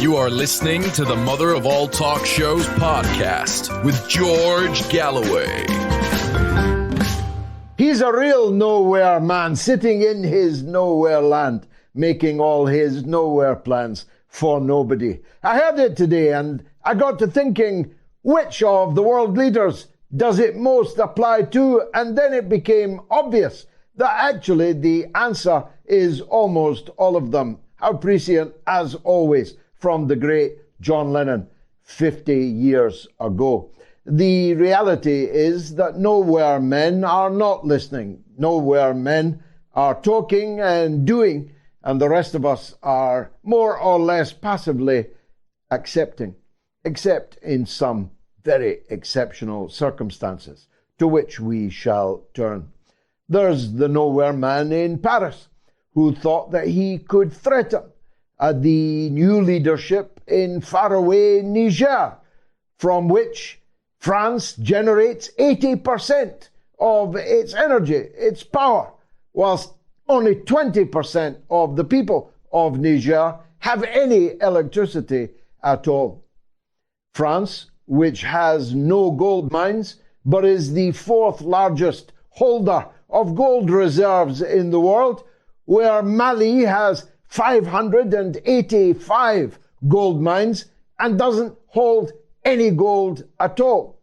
You are listening to the Mother of All Talk Shows podcast with George Galloway. He's a real nowhere man, sitting in his nowhere land, making all his nowhere plans for nobody. I heard it today and I got to thinking, which of the world leaders does it most apply to? And then it became obvious that actually the answer is almost all of them. How prescient, as always, from the great John Lennon 50 years ago. The reality is that nowhere men are not listening. Nowhere men are talking and doing, and the rest of us are more or less passively accepting, except in some very exceptional circumstances, to which we shall turn. There's the nowhere man in Paris, who thought that he could threaten the new leadership in faraway Niger, from which France generates 80% of its energy, its power, whilst only 20% of the people of Niger have any electricity at all. France, which has no gold mines, but is the fourth largest holder of gold reserves in the world, where Mali has 585 gold mines and doesn't hold any gold at all.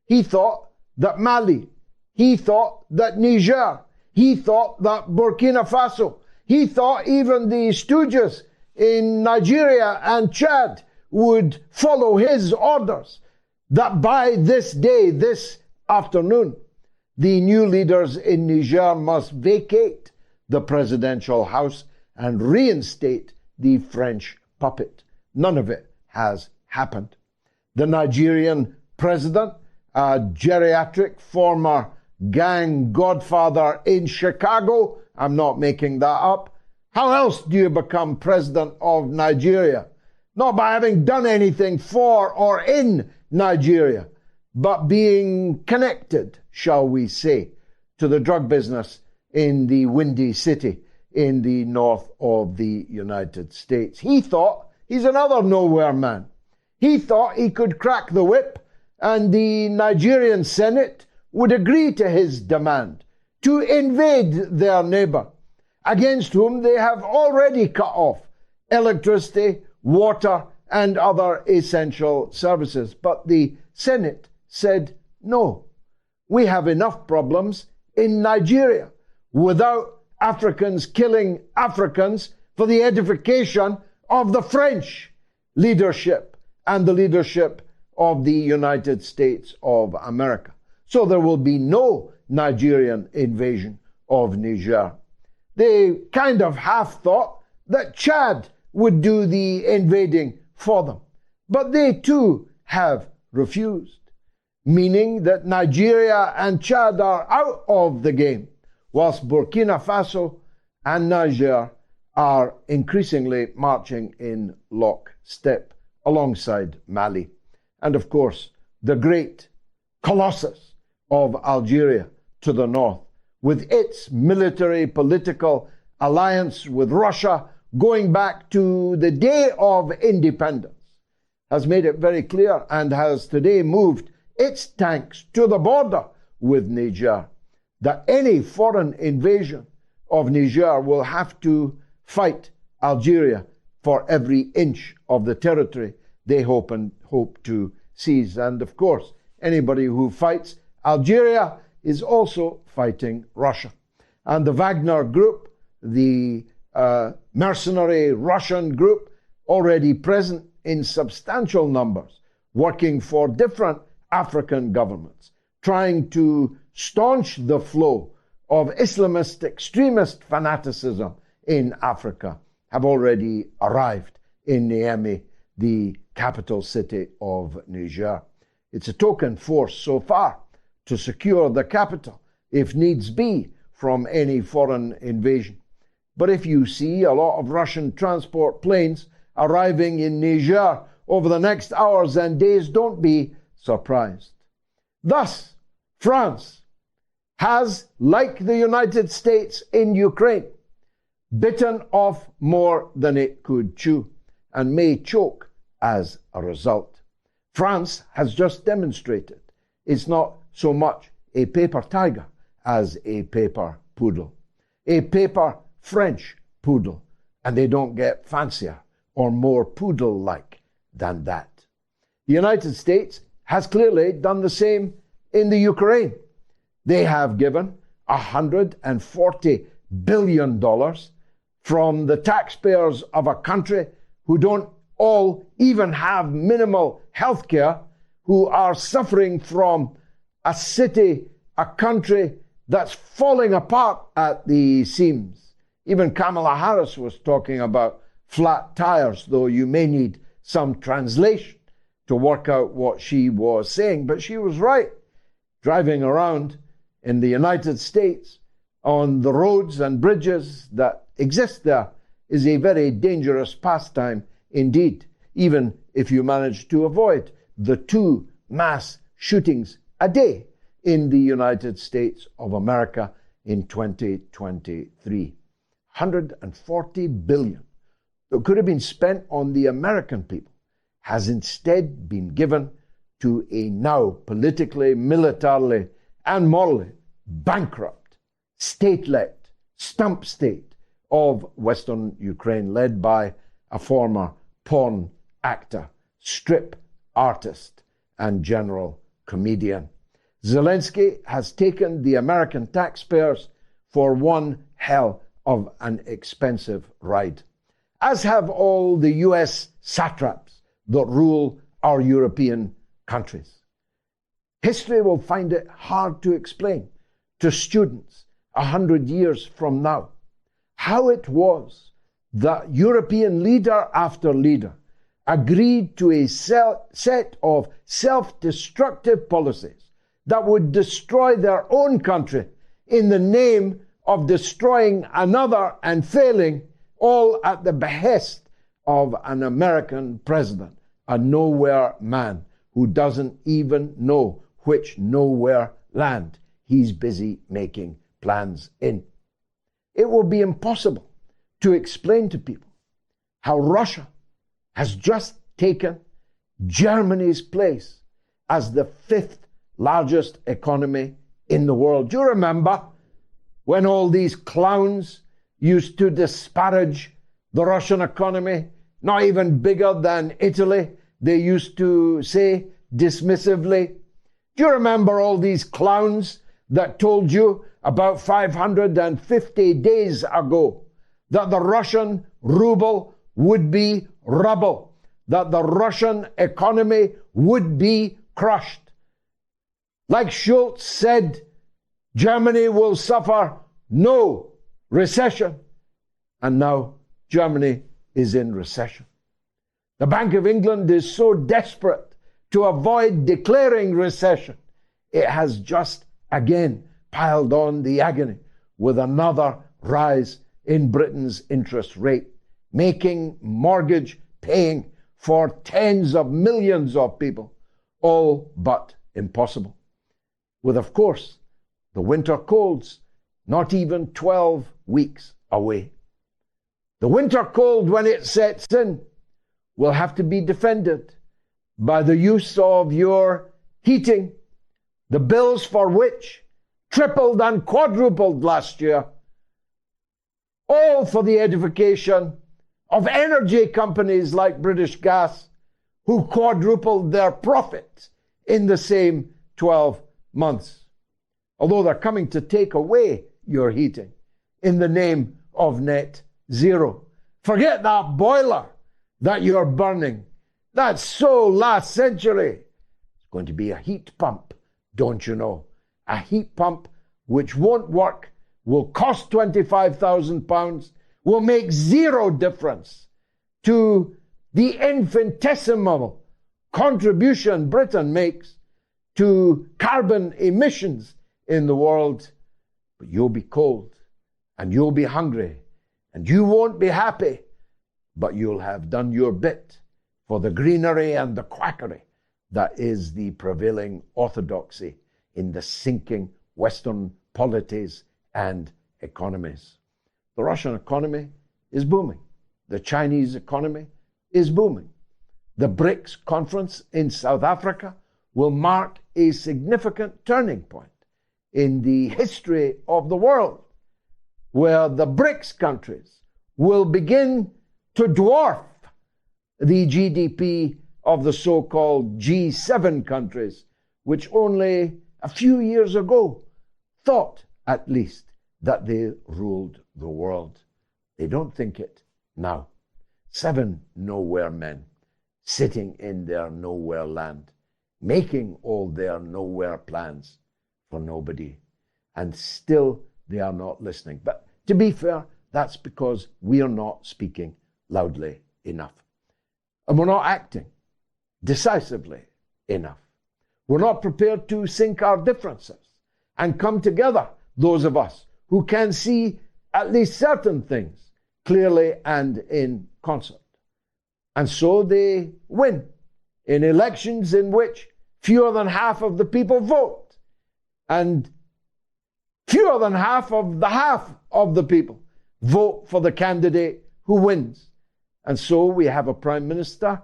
He thought that Mali, he thought that Niger, he thought that Burkina Faso, he thought even the stooges in Nigeria and Chad would follow his orders, that by this day, this afternoon, the new leaders in Niger must vacate the presidential house and reinstate the French puppet. None of it has happened. The Nigerian president, a geriatric former gang godfather in Chicago, I'm not making that up. How else do you become president of Nigeria? Not by having done anything for or in Nigeria, but being connected, shall we say, to the drug business in the Windy City in the north of the United States. He thought he's another nowhere man. He thought he could crack the whip and the Nigerian Senate would agree to his demand to invade their neighbor, against whom they have already cut off electricity, water, and other essential services. But the Senate said, no, we have enough problems in Nigeria without Africans killing Africans for the edification of the French leadership and the leadership of the United States of America. So there will be no Nigerian invasion of Niger. They kind of half thought that Chad would do the invading for them, but they too have refused, meaning that Nigeria and Chad are out of the game, whilst Burkina Faso and Niger are increasingly marching in lockstep alongside Mali. And of course, the great colossus of Algeria to the north, with its military political alliance with Russia going back to the day of independence, has made it very clear and has today moved its tanks to the border with Niger, that any foreign invasion of Niger will have to fight Algeria for every inch of the territory they hope to seize. And of course, anybody who fights Algeria is also fighting Russia. And the Wagner group, the mercenary Russian group, already present in substantial numbers, working for different African governments, trying to staunch the flow of Islamist extremist fanaticism in Africa, have already arrived in Niamey, the capital city of Niger. It's a token force so far to secure the capital, if needs be, from any foreign invasion. But if you see a lot of Russian transport planes arriving in Niger over the next hours and days, don't be surprised. Thus, France has, like the United States in Ukraine, bitten off more than it could chew. and may choke as a result. France has just demonstrated it's not so much a paper tiger as a paper poodle, a paper French poodle, and they don't get fancier or more poodle-like than that. The United States has clearly done the same in the Ukraine. They have given $140 billion from the taxpayers of a country who don't all even have minimal health care, who are suffering from a city, a country that's falling apart at the seams. Even Kamala Harris was talking about flat tires, though you may need some translation to work out what she was saying. But she was right. Driving around in the United States on the roads and bridges that exist there is a very dangerous pastime indeed, even if you manage to avoid the 2 mass shootings a day in the United States of America in 2023. $140 billion that could have been spent on the American people has instead been given to a now politically, militarily, and morally bankrupt, state-led, stump state of Western Ukraine, led by a former porn actor, strip artist, and general comedian. Zelensky has taken the American taxpayers for one hell of an expensive ride, as have all the US satraps that rule our European countries. History will find it hard to explain to students 100 years from now how it was that European leader after leader agreed to a set of self-destructive policies that would destroy their own country in the name of destroying another and failing, all at the behest of an American president, a nowhere man who doesn't even know which nowhere land he's busy making plans in. It will be impossible to explain to people how Russia has just taken Germany's place as the 5th largest economy in the world. Do you remember when all these clowns used to disparage the Russian economy? Not even bigger than Italy, they used to say dismissively. Do you remember all these clowns that told you about 550 days ago that the Russian ruble would be rubble, that the Russian economy would be crushed? Like Schultz said, Germany will suffer no recession. And now Germany is in recession. The Bank of England is so desperate to avoid declaring recession, it has just again piled on the agony with another rise in Britain's interest rate, making mortgage paying for tens of millions of people all but impossible. With, of course, the winter colds not even 12 weeks away. The winter cold, when it sets in, will have to be defended by the use of your heating, the bills for which tripled and quadrupled last year, all for the edification of energy companies like British Gas, who quadrupled their profits in the same 12 months. Although they're coming to take away your heating in the name of net zero. Forget that boiler that you're burning. That's so last century. It's going to be a heat pump, don't you know? A heat pump which won't work, will cost £25,000, will make zero difference to the infinitesimal contribution Britain makes to carbon emissions in the world. But you'll be cold and you'll be hungry and you won't be happy, but you'll have done your bit for the greenery and the quackery that is the prevailing orthodoxy in the sinking Western polities and economies. The Russian economy is booming. The Chinese economy is booming. The BRICS conference in South Africa will mark a significant turning point in the history of the world, where the BRICS countries will begin to dwarf the GDP of the so-called G7 countries, which only a few years ago thought, at least, that they ruled the world. They don't think it now. 7 nowhere men sitting in their nowhere land, making all their nowhere plans for nobody, and still they are not listening. But to be fair, that's because we are not speaking loudly enough. And we're not acting decisively enough. We're not prepared to sink our differences and come together, those of us who can see at least certain things clearly and in concert. And so they win in elections in which fewer than half of the people vote, and fewer than half of the people vote for the candidate who wins. And so we have a prime minister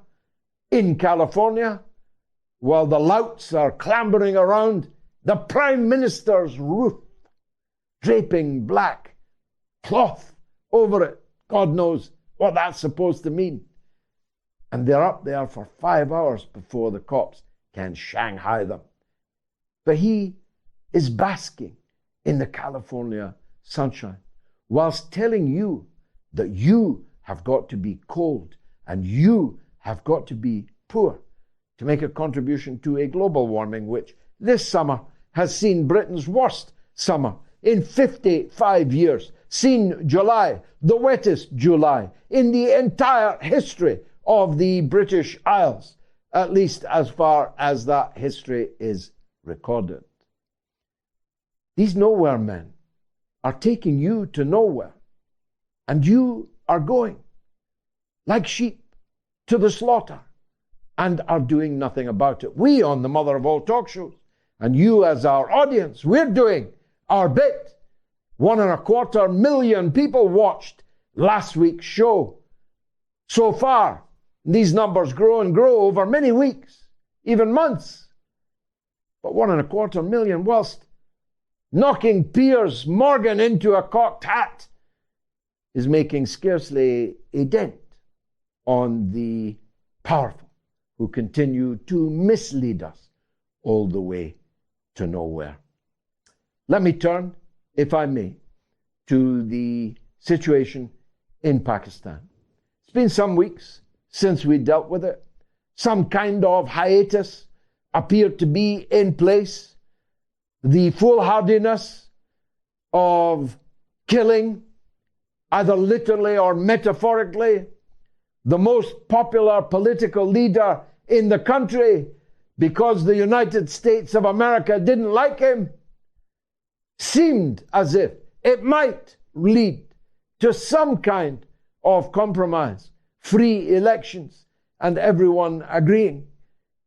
in California, while the louts are clambering around the prime minister's roof, draping black cloth over it. God knows what that's supposed to mean. And they're up there for 5 hours before the cops can shanghai them. But he is basking in the California sunshine, whilst telling you that you have got to be cold and you have got to be poor to make a contribution to a global warming, which this summer has seen Britain's worst summer in 55 years, seen July, the wettest July in the entire history of the British Isles, at least as far as that history is recorded. These nowhere men are taking you to nowhere, and you are going like sheep to the slaughter and are doing nothing about it. We on the mother of all talk shows, and you as our audience, we're doing our bit. 1.25 million people watched last week's show. So far, these numbers grow and grow over many weeks, even months. But 1.25 million, whilst knocking Piers Morgan into a cocked hat, is making scarcely a dent on the powerful who continue to mislead us all the way to nowhere. Let me turn, if I may, to the situation in Pakistan. It's been some weeks since we dealt with it. Some kind of hiatus appeared to be in place. The foolhardiness of killing, either literally or metaphorically, the most popular political leader in the country because the United States of America didn't like him, seemed as if it might lead to some kind of compromise, free elections, and everyone agreeing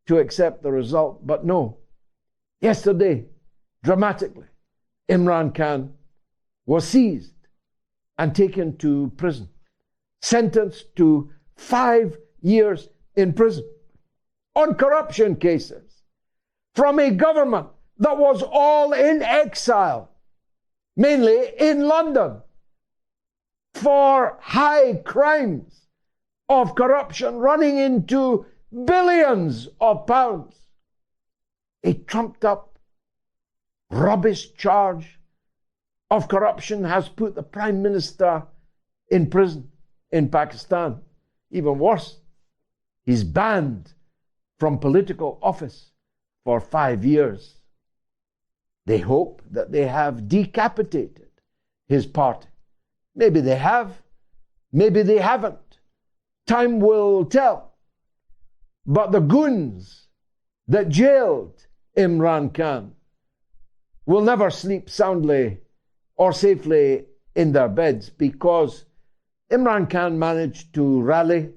to accept the result. But no, yesterday, dramatically, Imran Khan was seized and taken to prison, sentenced to 5 years in prison on corruption cases from a government that was all in exile, mainly in London, for high crimes of corruption running into billions of pounds. A trumped up, rubbish charge of corruption has put the Prime Minister in prison in Pakistan. Even worse, he's banned from political office for 5 years. They hope that they have decapitated his party. Maybe they have, maybe they haven't. Time will tell. But the goons that jailed Imran Khan will never sleep soundly or safely in their beds, because Imran Khan managed to rally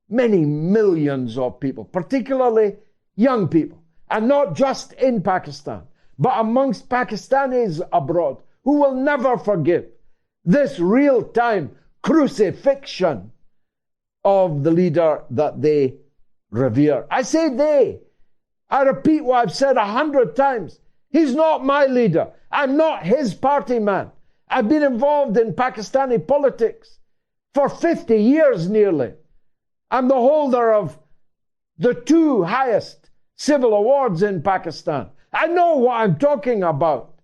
many millions of people, particularly young people, and not just in Pakistan, but amongst Pakistanis abroad, who will never forgive this real-time crucifixion of the leader that they revere. I say they. I repeat what I've said 100 times. He's not my leader. I'm not his party man. I've been involved in Pakistani politics for 50 years nearly. I'm the holder of the 2 highest civil awards in Pakistan. I know what I'm talking about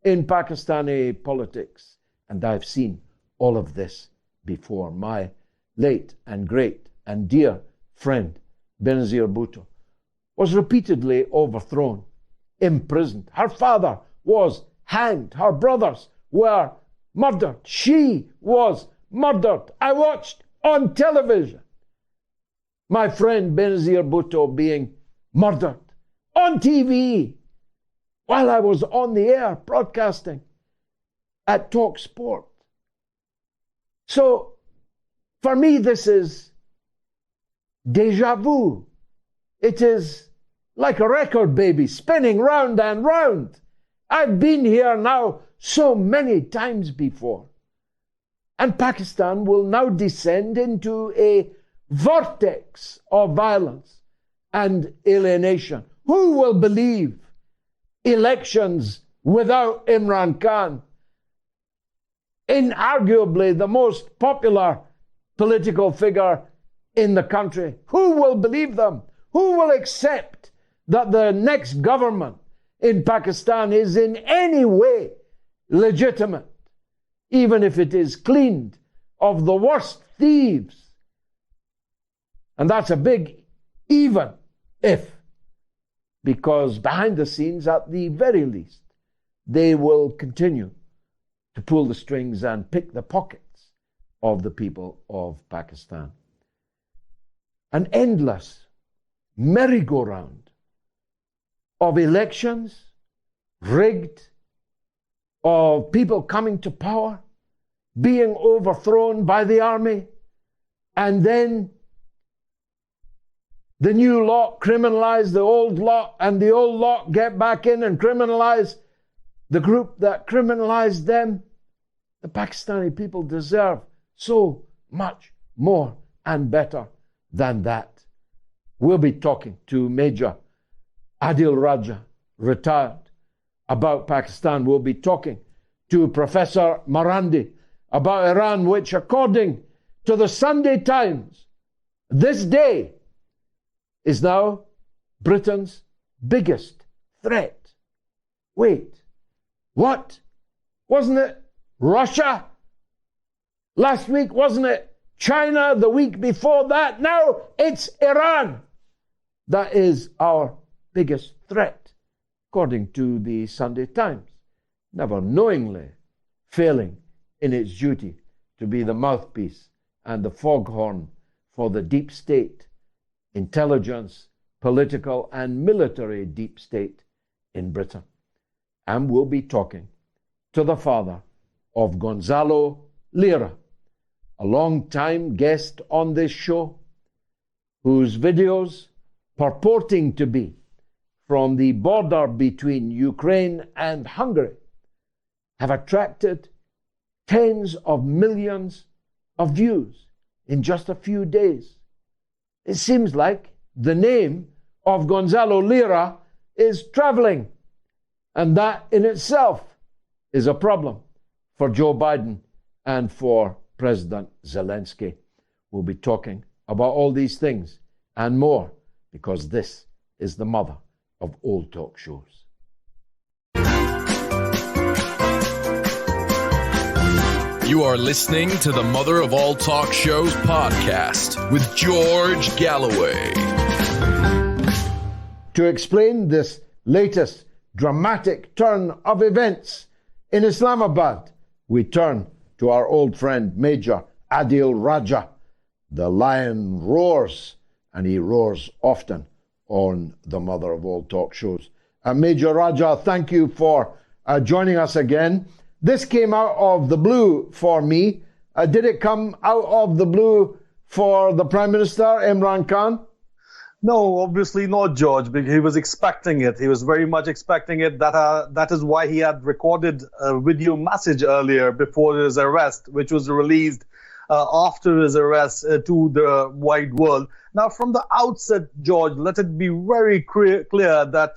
in Pakistani politics. And I've seen all of this before. My late and great and dear friend, Benazir Bhutto, was repeatedly overthrown, imprisoned. Her father was hanged. Her brothers were murdered. She was murdered. I watched on television my friend Benazir Bhutto being murdered on TV while I was on the air broadcasting at Talk Sport. So for me, this is deja vu. It is like a record, baby, spinning round and round. I've been here now so many times before. And Pakistan will now descend into a vortex of violence and alienation. Who will believe elections without Imran Khan, inarguably the most popular political figure in the country? Who will believe them? Who will accept that the next government in Pakistan is in any way legitimate, even if it is cleaned of the worst thieves? And that's a big even if, because behind the scenes, at the very least, they will continue to pull the strings and pick the pockets of the people of Pakistan. An endless merry-go-round of elections, rigged, of people coming to power, being overthrown by the army, and then the new lot criminalize the old lot, and the old lot get back in and criminalize the group that criminalized them. The Pakistani people deserve so much more and better than that. We'll be talking to Major Adil Raja, retired, about Pakistan. We'll be talking to Professor Marandi about Iran, which, according to the Sunday Times, this day is now Britain's biggest threat. Wait, what? Wasn't it Russia last week? Wasn't it China the week before that? Now it's Iran that is our biggest threat, according to the Sunday Times, never knowingly failing in its duty to be the mouthpiece and the foghorn for the deep state, intelligence, political and military deep state in Britain. And we'll be talking to the father of Gonzalo Lira, a long-time guest on this show, whose videos purporting to be from the border between Ukraine and Hungary have attracted tens of millions of views in just a few days. It seems like the name of Gonzalo Lira is traveling, and that in itself is a problem for Joe Biden and for President Zelensky. We'll be talking about all these things and more, because this is the mother of all talk shows. You are listening to the Mother of All Talk Shows podcast with George Galloway. To explain this latest dramatic turn of events in Islamabad, we turn to our old friend Major Adil Raja. The lion roars, and he roars often on the Mother of All Talk Shows. Major Raja, thank you for joining us again. This came out of the blue for me. Did it come out of the blue for the Prime Minister, Imran Khan? No, obviously not, George, because he was expecting it. He was very much expecting it. That is why he had recorded a video message earlier before his arrest, which was released after his arrest to the wide world. Now, from the outset, George, let it be very clear that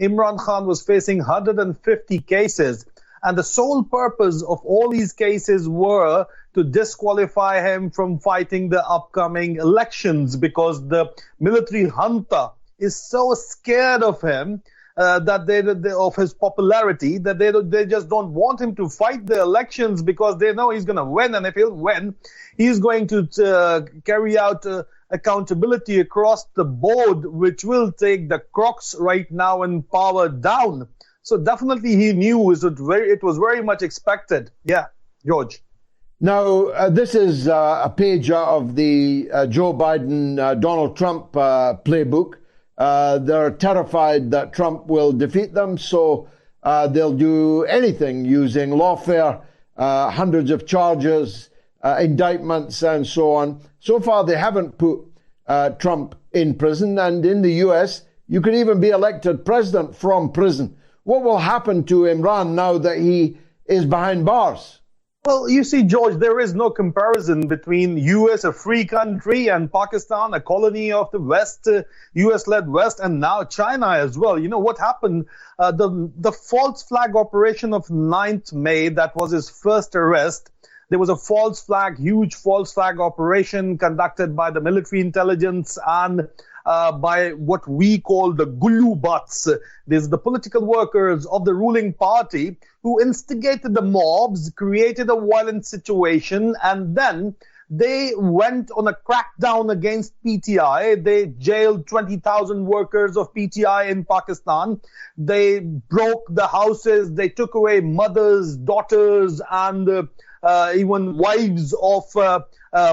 Imran Khan was facing 150 cases. And the sole purpose of all these cases were to disqualify him from fighting the upcoming elections, because the military junta is so scared of him that of his popularity, that they just don't want him to fight the elections, because they know he's going to win. And if he'll win, he's going to carry out accountability across the board, which will take the crooks right now in power down. So definitely he knew it was very much expected. Yeah, George. Now, this is a page out of the Joe Biden, Donald Trump playbook. They're terrified that Trump will defeat them, so they'll do anything using lawfare, hundreds of charges, indictments, and so on. So far, they haven't put Trump in prison, and in the US, you could even be elected president from prison. What will happen to Imran now that he is behind bars? Well, you see, George, there is no comparison between US, a free country, and Pakistan, a colony of the West, US-led West, and now China as well. You know what happened? The false flag operation of 9th May, that was his first arrest. There was a false flag, huge false flag operation conducted by the military intelligence and by what we call the Gullu Butts. There's the political workers of the ruling party who instigated the mobs, created a violent situation, and then they went on a crackdown against PTI. They jailed 20,000 workers of PTI in Pakistan. They broke the houses. They took away mothers, daughters, and even wives of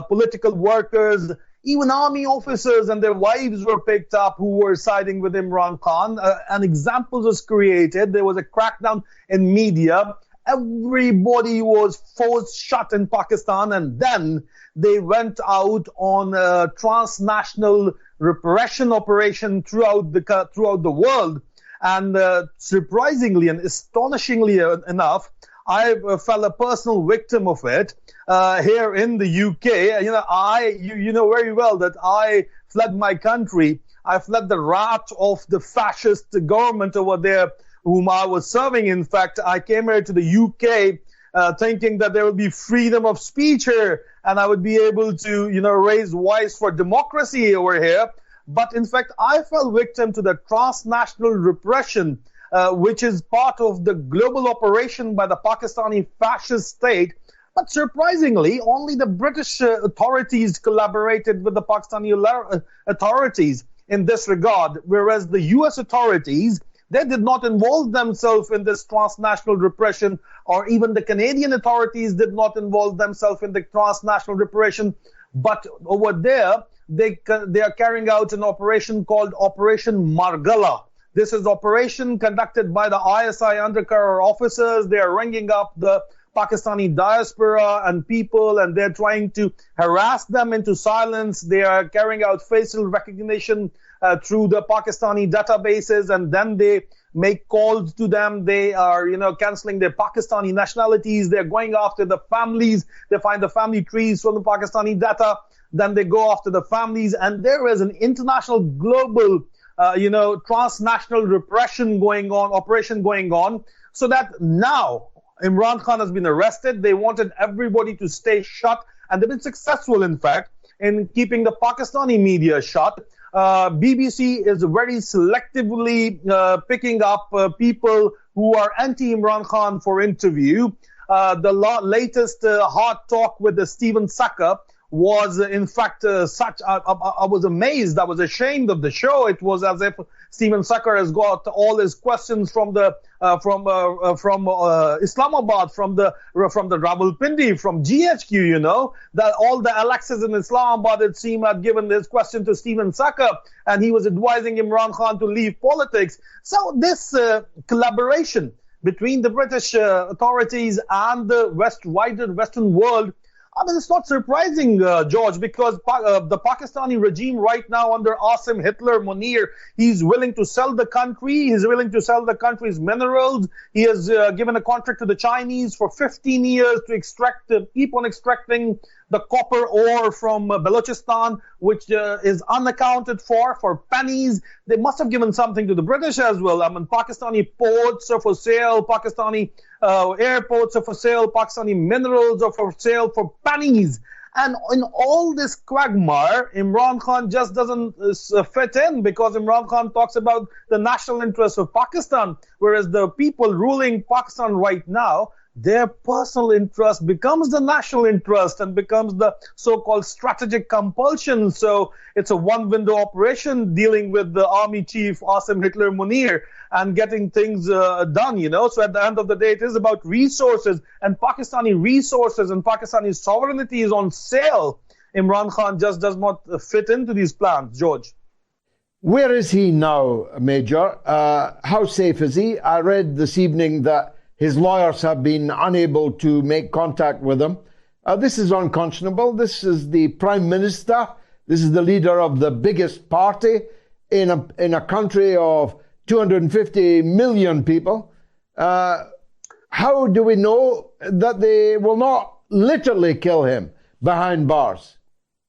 political workers. Even army officers and their wives were picked up who were siding with Imran Khan. An example was created. There was a crackdown in media. Everybody was forced shut in Pakistan, and then they went out on a transnational repression operation throughout the world. And surprisingly and astonishingly enough, I fell a personal victim of it here in the UK. You know very well that I fled my country. I fled the wrath of the fascist government over there, whom I was serving. In fact, I came here to the UK thinking that there would be freedom of speech here, and I would be able to, raise voice for democracy over here. But in fact, I fell victim to the transnational repression, which is part of the global operation by the Pakistani fascist state. But surprisingly, only the British authorities collaborated with the Pakistani authorities in this regard, whereas the US authorities, they did not involve themselves in this transnational repression, or even the Canadian authorities did not involve themselves in the transnational repression. But over there, they are carrying out an operation called Operation Margala. This is operation conducted by the ISI undercover officers. They are ringing up the Pakistani diaspora and people, and they're trying to harass them into silence. They are carrying out facial recognition through the Pakistani databases, and then they make calls to them. They are, canceling their Pakistani nationalities. They're going after the families. They find the family trees from the Pakistani data. Then they go after the families, and there is an international global transnational repression operation going on, so that now Imran Khan has been arrested. They wanted everybody to stay shut, and they've been successful, in fact, in keeping the Pakistani media shut. BBC is very selectively picking up people who are anti-Imran Khan for interview. The latest hard talk with the Stephen Saka was in fact I was amazed. I was ashamed of the show. It was as if Stephen Saka has got all his questions from Islamabad, from the Rawalpindi, from GHQ. That all the Alexis in Islamabad, it seemed, had given his question to Stephen Saka, and he was advising Imran Khan to leave politics. So this collaboration between the British authorities and the wider Western world, I mean, it's not surprising, George, because the Pakistani regime right now under Asim Hitler Munir, he's willing to sell the country. He's willing to sell the country's minerals. He has given a contract to the Chinese for 15 years to keep on extracting the copper ore from Balochistan, which is unaccounted for pennies. They must have given something to the British as well. I mean, Pakistani ports are for sale, Pakistani airports are for sale, Pakistani minerals are for sale for pennies. And in all this quagmire, Imran Khan just doesn't fit in, because Imran Khan talks about the national interests of Pakistan, whereas the people ruling Pakistan right now, their personal interest becomes the national interest and becomes the so-called strategic compulsion. So it's a one-window operation dealing with the army chief, Asim Hitler Munir, and getting things done, you know. So at the end of the day, it is about resources, and Pakistani resources and Pakistani sovereignty is on sale. Imran Khan just does not fit into these plans, George. Where is he now, Major? How safe is he? I read this evening that his lawyers have been unable to make contact with him. This is unconscionable. This is the Prime Minister. This is the leader of the biggest party in a country of 250 million people. How do we know that they will not literally kill him behind bars?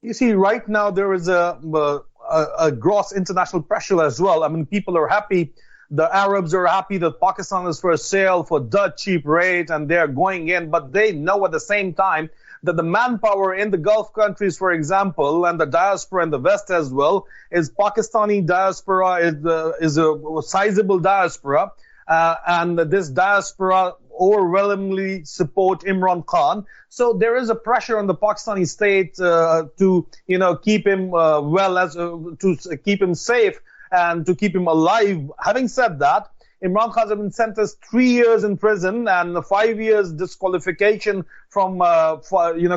You see, right now there is a gross international pressure as well. I mean, people are happy. The Arabs are happy that Pakistan is for sale for the cheap rate, and they're going in. But they know at the same time that the manpower in the Gulf countries, for example, and the diaspora in the West as well, is Pakistani diaspora is a sizable diaspora. And this diaspora overwhelmingly support Imran Khan. So there is a pressure on the Pakistani state to, you know, keep him to keep him safe and to keep him alive. Having said that, Imran Khan has been sentenced 3 years in prison and 5 years disqualification from,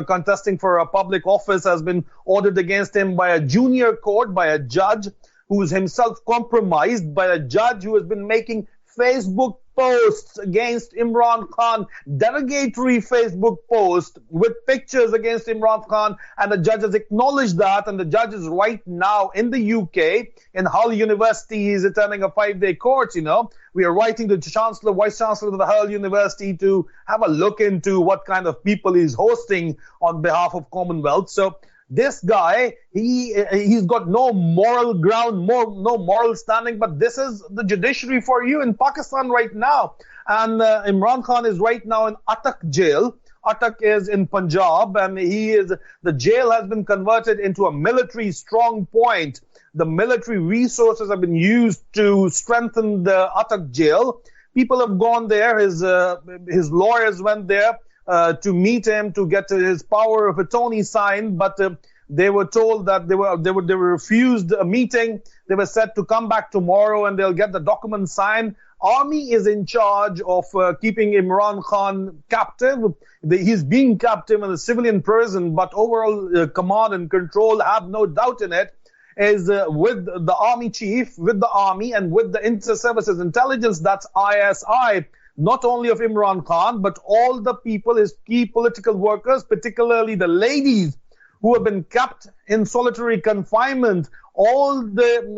contesting for a public office has been ordered against him by a junior court, by a judge who is himself compromised, by a judge who has been making Facebook posts against Imran Khan, derogatory Facebook posts with pictures against Imran Khan, and the judge has acknowledged that, and the judge is right now in the UK, in Hull University. He's attending a 5-day course, you know. We are writing to the Vice Chancellor of the Hull University to have a look into what kind of people he's hosting on behalf of Commonwealth. So this guy, he's got no moral ground, no moral standing, but this is the judiciary for you in Pakistan right now. And Imran Khan is right now in Attock jail. Attock is in Punjab, and the jail has been converted into a military strong point. The military resources have been used to strengthen the Attock jail. People have gone there. His lawyers went there to meet him, to get his power of attorney signed, but they were told that they were refused a meeting. They were said to come back tomorrow and they'll get the document signed. Army is in charge of keeping Imran Khan captive. He's being captive in a civilian prison, but overall command and control, have no doubt in it, is with the army chief, with the army, and with the inter-services intelligence, that's ISI. Not only of Imran Khan, but all the people, his key political workers, particularly the ladies who have been kept in solitary confinement. All the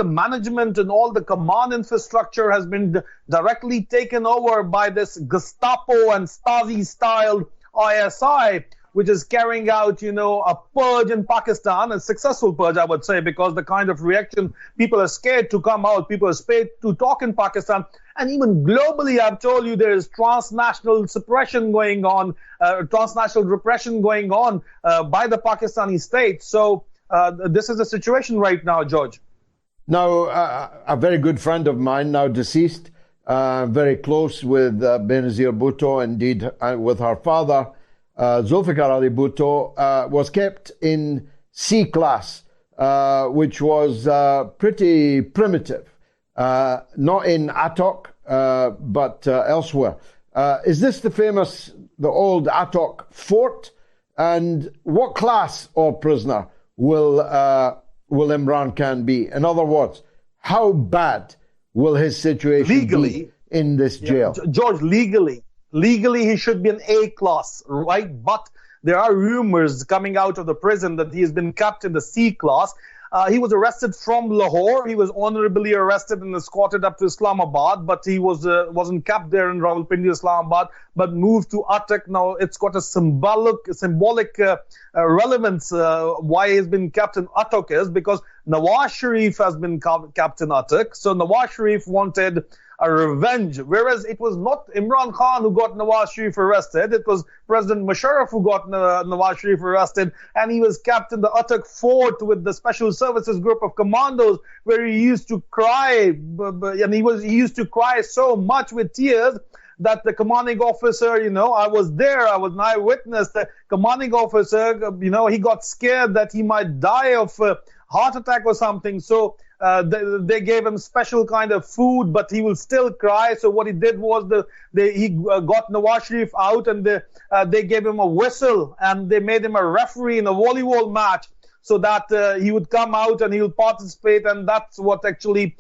management and all the command infrastructure has been directly taken over by this Gestapo and Stasi-styled ISI, which is carrying out, a purge in Pakistan, a successful purge, I would say, because the kind of reaction, people are scared to come out, people are scared to talk in Pakistan. And even globally, I've told you, there is transnational suppression going on, transnational repression going on by the Pakistani state. So this is the situation right now, George. Now, a very good friend of mine, now deceased, very close with Benazir Bhutto, indeed with her father, Zulfikar Ali Bhutto, was kept in C class, which was pretty primitive. Not in Attock, but elsewhere. Is this the old Attock fort? And what class of prisoner will Imran Khan be? In other words, how bad will his situation be in this jail? George, legally he should be an A class, right? But there are rumors coming out of the prison that he has been kept in the C class. He was arrested from Lahore. He was honorably arrested and escorted up to Islamabad, but he wasn't kept there in Rawalpindi, Islamabad, but moved to Attock. Now, it's got a symbolic relevance. Why he's been kept in Attock is because Nawaz Sharif has been kept in Attock. So Nawaz Sharif wanted a revenge, whereas it was not Imran Khan who got Nawaz Sharif arrested. It was President Musharraf who got Nawaz Sharif arrested, and he was kept in the Attock fort with the Special Services group of commandos, where he used to cry, and he used to cry so much with tears that the commanding officer, I was there, I was an eyewitness, the commanding officer, he got scared that he might die of heart attack or something. So they gave him special kind of food, but he will still cry. So what he did was he got Nawaz Sharif out, and they gave him a whistle, and they made him a referee in a volleyball match, so that he would come out and he will participate, and that's what actually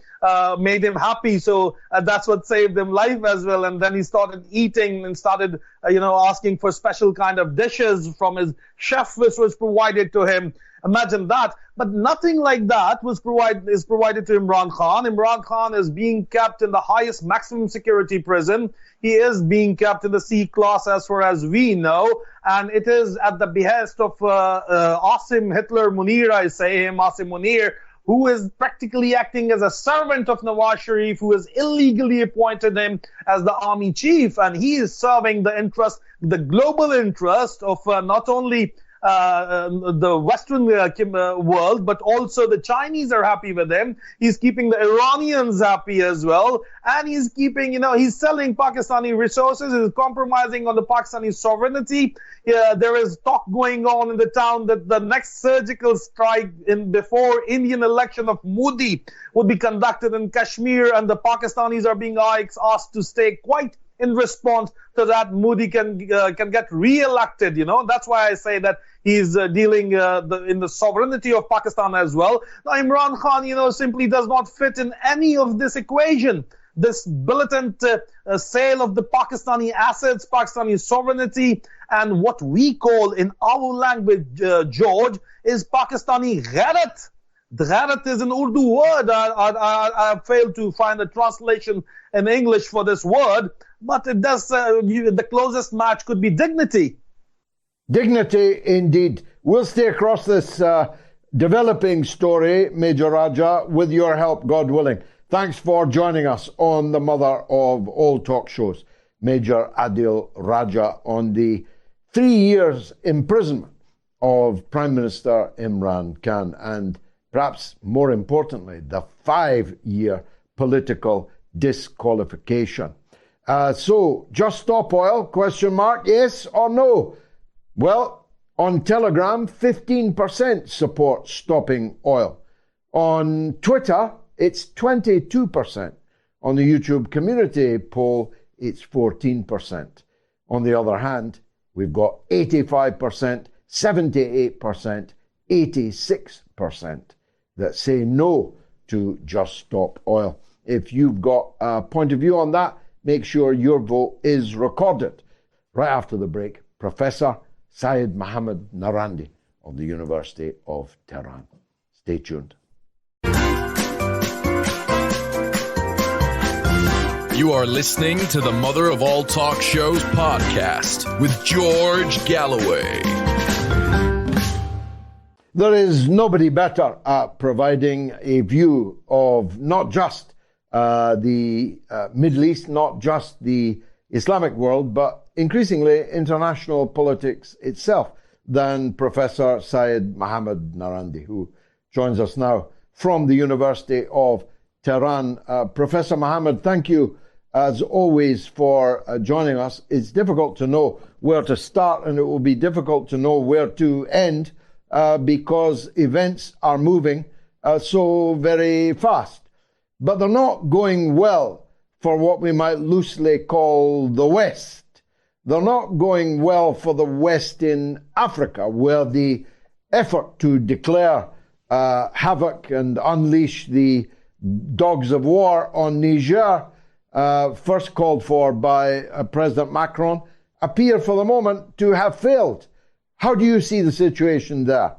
made him happy. So that's what saved him life as well. And then he started eating and started, asking for special kind of dishes from his chef, which was provided to him. Imagine that. But nothing like that is provided to Imran Khan. Imran Khan is being kept in the highest maximum security prison. He is being kept in the C class as far as we know. And it is at the behest of Asim Hitler Munir, I say him, Asim Munir, who is practically acting as a servant of Nawaz Sharif, who has illegally appointed him as the army chief. And he is serving the global interest of not only the Western world, but also the Chinese are happy with him. He's keeping the Iranians happy as well. And he's keeping, he's selling Pakistani resources. He's compromising on the Pakistani sovereignty. There is talk going on in the town that the next surgical strike before Indian election of Modi will be conducted in Kashmir, and the Pakistanis are being asked to stay quiet in response so that Modi can get re-elected. That's why I say that he's dealing in the sovereignty of Pakistan as well. Now, Imran Khan, simply does not fit in any of this equation. This militant sale of the Pakistani assets, Pakistani sovereignty, and what we call in our language, George, is Pakistani ghairat. The ghairat is an Urdu word. I failed to find a translation in English for this word, but it does. The closest match could be dignity. Dignity, indeed. We'll stay across this developing story, Major Raja, with your help, God willing. Thanks for joining us on the mother of all talk shows, Major Adil Raja, on the 3 years imprisonment of Prime Minister Imran Khan, and perhaps more importantly, the 5-year political disqualification. So, just stop oil, ? Yes or no? Well, on Telegram, 15% support stopping oil. On Twitter, it's 22%. On the YouTube community poll, it's 14%. On the other hand, we've got 85%, 78%, 86% that say no to just stop oil. If you've got a point of view on that, make sure your vote is recorded. Right after the break, Professor Seyed Mohammad Marandi of the University of Tehran. Stay tuned. You are listening to the Mother of All Talk Shows podcast with George Galloway. There is nobody better at providing a view of not just the Middle East, not just the Islamic world, but increasingly international politics itself than Professor Seyed Mohammad Marandi, who joins us now from the University of Tehran. Professor Mohammad, thank you as always for joining us. It's difficult to know where to start, and it will be difficult to know where to end because events are moving so very fast. But they're not going well for what we might loosely call the West. They're not going well for the West in Africa, where the effort to declare havoc and unleash the dogs of war on Niger, first called for by President Macron, appear for the moment to have failed. How do you see the situation there?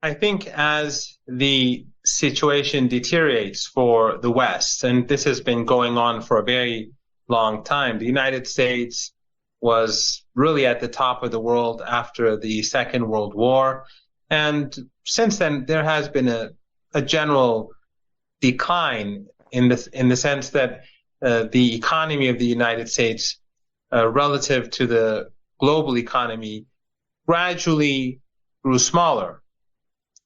I think as the situation deteriorates for the West, and this has been going on for a very long time, the United States was really at the top of the world after the Second World War. And since then, there has been a general decline in the sense that the economy of the United States relative to the global economy gradually grew smaller,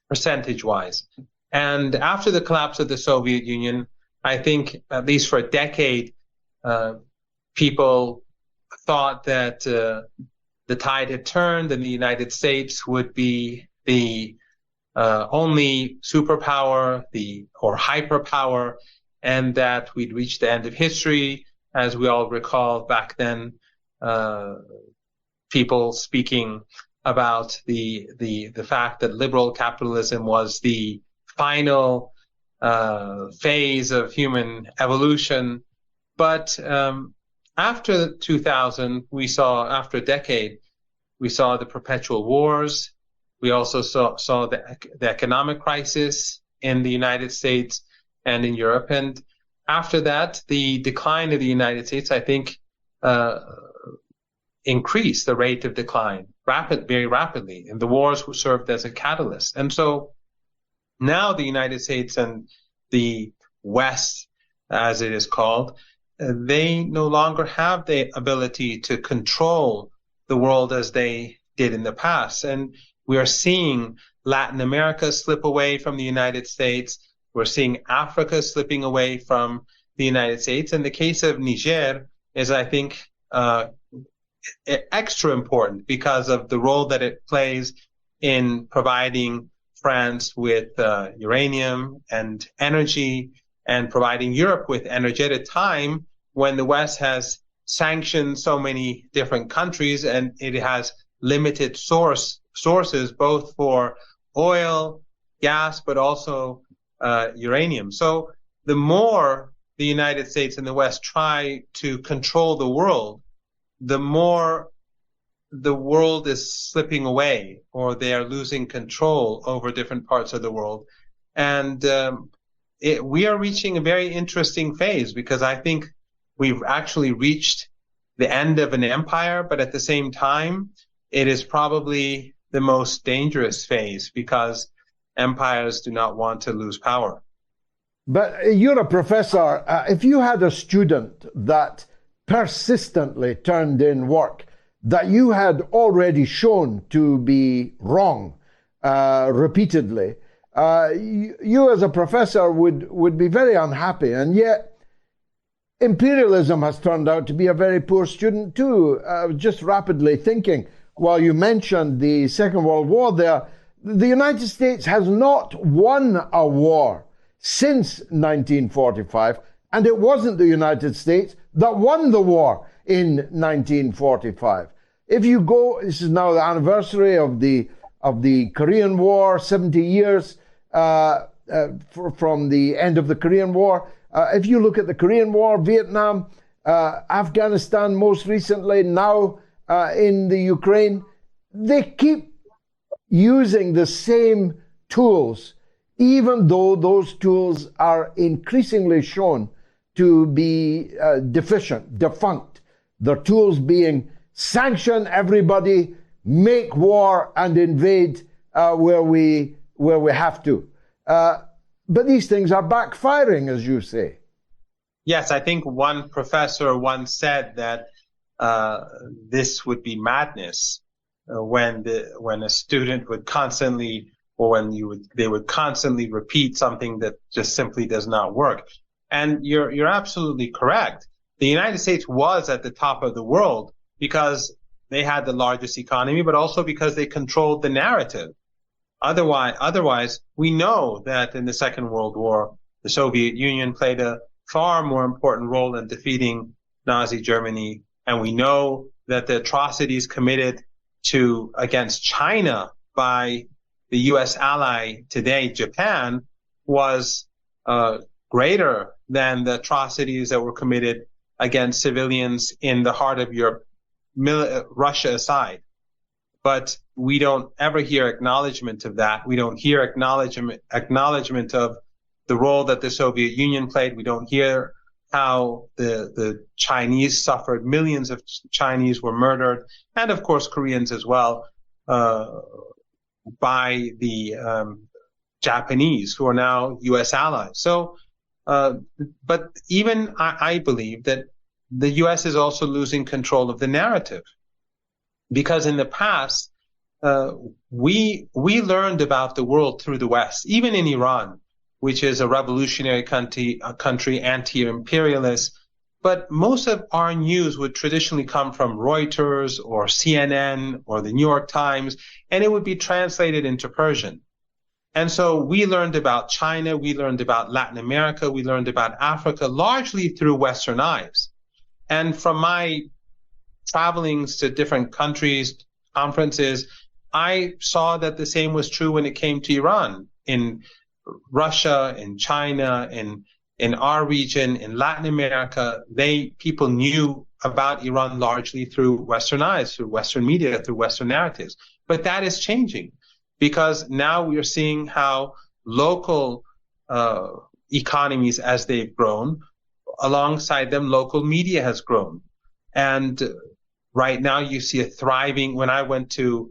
percentage-wise. And after the collapse of the Soviet Union, I think at least for a decade, people thought that the tide had turned and the United States would be the only superpower, or hyperpower, and that we'd reached the end of history. As we all recall back then, people speaking about the fact that liberal capitalism was the final phase of human evolution. But after 2000, after a decade, we saw the perpetual wars. We also saw the economic crisis in the United States and in Europe. And after that, the decline of the United States, I think, increased the rate of decline very rapidly. And the wars served as a catalyst. And so now the United States and the West, as it is called, they no longer have the ability to control the world as they did in the past. And we are seeing Latin America slip away from the United States. We're seeing Africa slipping away from the United States. And the case of Niger is, I think, extra important because of the role that it plays in providing France with uranium and energy, and providing Europe with energy at a time when the West has sanctioned so many different countries and it has limited sources both for oil, gas, but also uranium. So the more the United States and the West try to control the world, the more the world is slipping away, or they are losing control over different parts of the world. And we are reaching a very interesting phase, because I think we've actually reached the end of an empire, but at the same time, it is probably the most dangerous phase because empires do not want to lose power. But you're a professor. If you had a student that persistently turned in work that you had already shown to be wrong repeatedly, you as a professor would be very unhappy. And yet imperialism has turned out to be a very poor student too. Just rapidly thinking, while you mentioned the Second World War there, the United States has not won a war since 1945, and it wasn't the United States that won the war in 1945. If you go, this is now the anniversary of the Korean War, 70 years from the end of the Korean War. If you look at the Korean War, Vietnam, Afghanistan most recently, now in the Ukraine, they keep using the same tools, even though those tools are increasingly shown to be defunct. The tools being sanction everybody, make war and invade where we have to. But these things are backfiring, as you say. Yes, I think one professor once said that this would be madness when a student would constantly, or they would constantly repeat something that just simply does not work. And you're absolutely correct. The United States was at the top of the world because they had the largest economy, but also because they controlled the narrative. Otherwise, we know that in the Second World War, the Soviet Union played a far more important role in defeating Nazi Germany. And we know that the atrocities committed against China by the U.S. ally today, Japan, was greater than the atrocities that were committed against civilians in the heart of Europe, Russia aside. But we don't ever hear acknowledgement of that. We don't hear acknowledgement of the role that the Soviet Union played. We don't hear how the Chinese suffered. Millions of Chinese were murdered, and of course Koreans as well, by the Japanese, who are now U.S. allies. So, but even I believe that the U.S. is also losing control of the narrative, because in the past, we learned about the world through the West, even in Iran, which is a revolutionary country, anti-imperialist. But most of our news would traditionally come from Reuters or CNN or the New York Times, and it would be translated into Persian. And so we learned about China, we learned about Latin America, we learned about Africa, largely through Western eyes. And from my travelings to different countries, conferences, I saw that the same was true when it came to Iran. In Russia, in China, in our region, in Latin America, people knew about Iran largely through Western eyes, through Western media, through Western narratives. But that is changing, because now we are seeing how local economies, as they've grown, alongside them, local media has grown. And right now you see a thriving, when I went to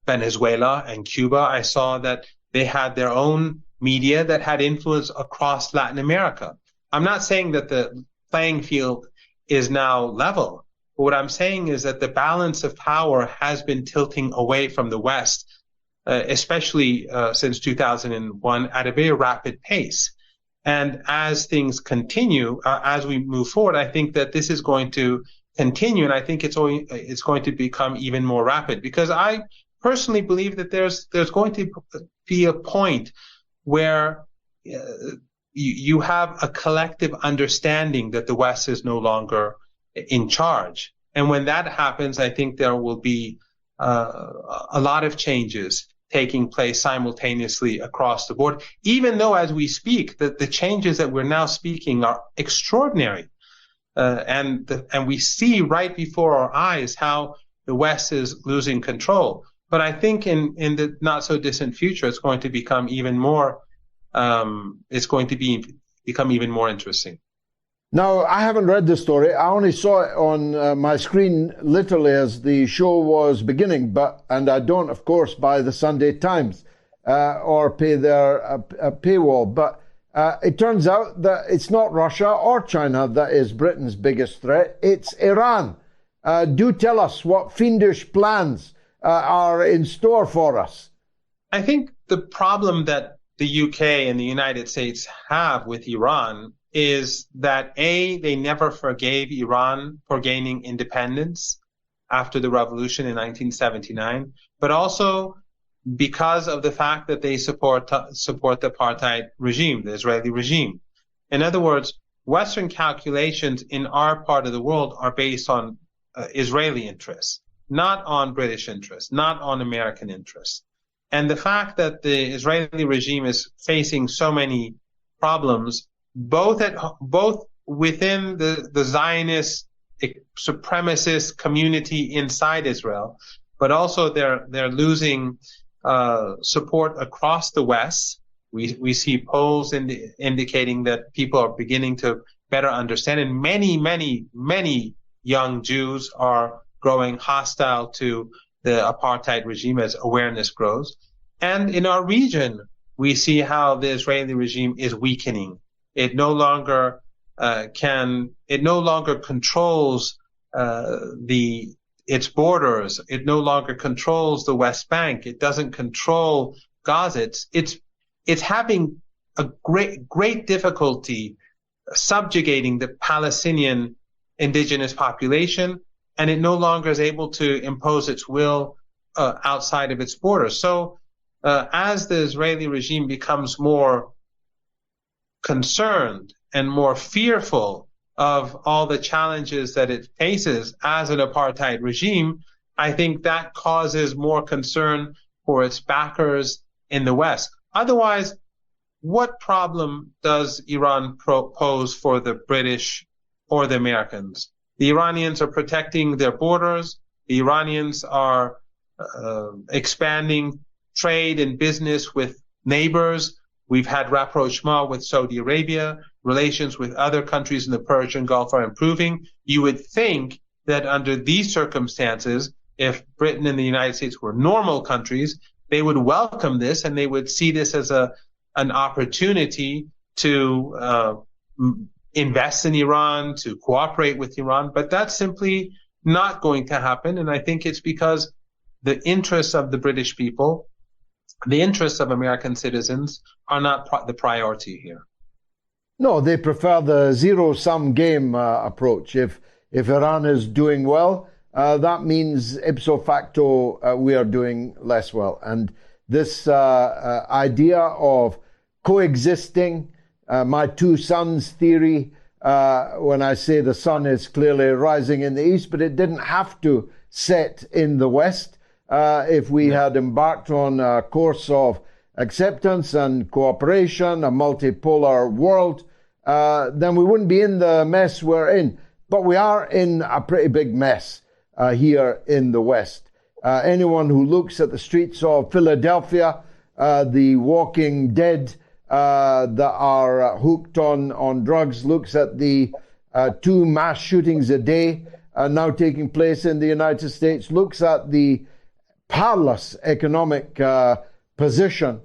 Venezuela and Cuba, I saw that they had their own media that had influence across Latin America. I'm not saying that the playing field is now level. But what I'm saying is that the balance of power has been tilting away from the West, especially since 2001, at a very rapid pace. And as things continue, as we move forward, I think that this is going to continue, and I think it's going to become even more rapid, because I personally believe that there's going to be a point where you have a collective understanding that the West is no longer in charge. And when that happens, I think there will be a lot of changes taking place simultaneously across the board, even though as we speak, the changes that we're now speaking are extraordinary. And we see right before our eyes how the West is losing control. But I think in the not so distant future, it's going to become even more, become even more interesting. Now, I haven't read the story. I only saw it on my screen literally as the show was beginning, and I don't, of course, buy the Sunday Times or pay their paywall. But it turns out that it's not Russia or China that is Britain's biggest threat. It's Iran. Do tell us what fiendish plans are in store for us. I think the problem that the UK and the United States have with Iran is that, A, they never forgave Iran for gaining independence after the revolution in 1979, but also because of the fact that they support the apartheid regime, the Israeli regime. In other words, Western calculations in our part of the world are based on Israeli interests, not on British interests, not on American interests. And the fact that the Israeli regime is facing so many problems, both within the Zionist supremacist community inside Israel, but also they're losing support across the West. We see polls indicating that people are beginning to better understand, and many young Jews are growing hostile to the apartheid regime as awareness grows. And in our region, we see how the Israeli regime is weakening. It no longer controls its borders. It no longer controls the West Bank. It doesn't control Gaza. It's having a great difficulty subjugating the Palestinian indigenous population, and it no longer is able to impose its will outside of its borders. So as the Israeli regime becomes more concerned and more fearful of all the challenges that it faces as an apartheid regime, I think that causes more concern for its backers in the West. Otherwise, what problem does Iran pose for the British or the Americans? The Iranians are protecting their borders. The Iranians are expanding trade and business with neighbors. We've had rapprochement with Saudi Arabia. Relations with other countries in the Persian Gulf are improving. You would think that under these circumstances, if Britain and the United States were normal countries, they would welcome this and they would see this as an opportunity to invest in Iran, to cooperate with Iran. But that's simply not going to happen. And I think it's because the interests of the British people, the interests of American citizens are not the priority here. No, they prefer the zero-sum game approach. If Iran is doing well, that means ipso facto we are doing less well. And this idea of coexisting, my two suns theory, when I say the sun is clearly rising in the east, but it didn't have to set in the west. If we had embarked on a course of acceptance and cooperation, a multipolar world, then we wouldn't be in the mess we're in. But we are in a pretty big mess here in the West. Anyone who looks at the streets of Philadelphia, the walking dead that are hooked on drugs, looks at the 2 mass shootings a day now taking place in the United States, looks at the perilous economic position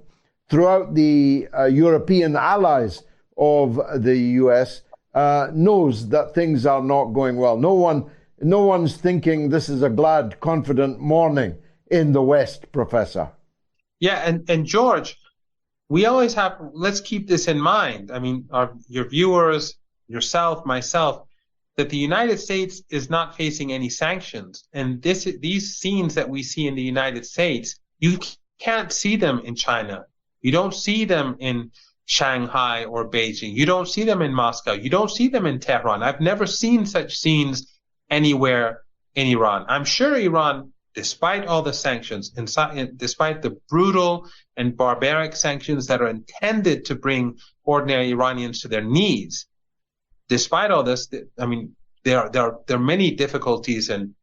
throughout the European allies of the US, knows that things are not going well. No one's thinking this is a glad, confident morning in the West, Professor. Yeah, and George, we always have, let's keep this in mind. I mean, your viewers, yourself, myself, that the United States is not facing any sanctions. And these scenes that we see in the United States, you can't see them in China. You don't see them in Shanghai or Beijing. You don't see them in Moscow. You don't see them in Tehran. I've never seen such scenes anywhere in Iran. I'm sure Iran, despite all the sanctions, despite the brutal and barbaric sanctions that are intended to bring ordinary Iranians to their knees, despite all this, I mean, there are many difficulties and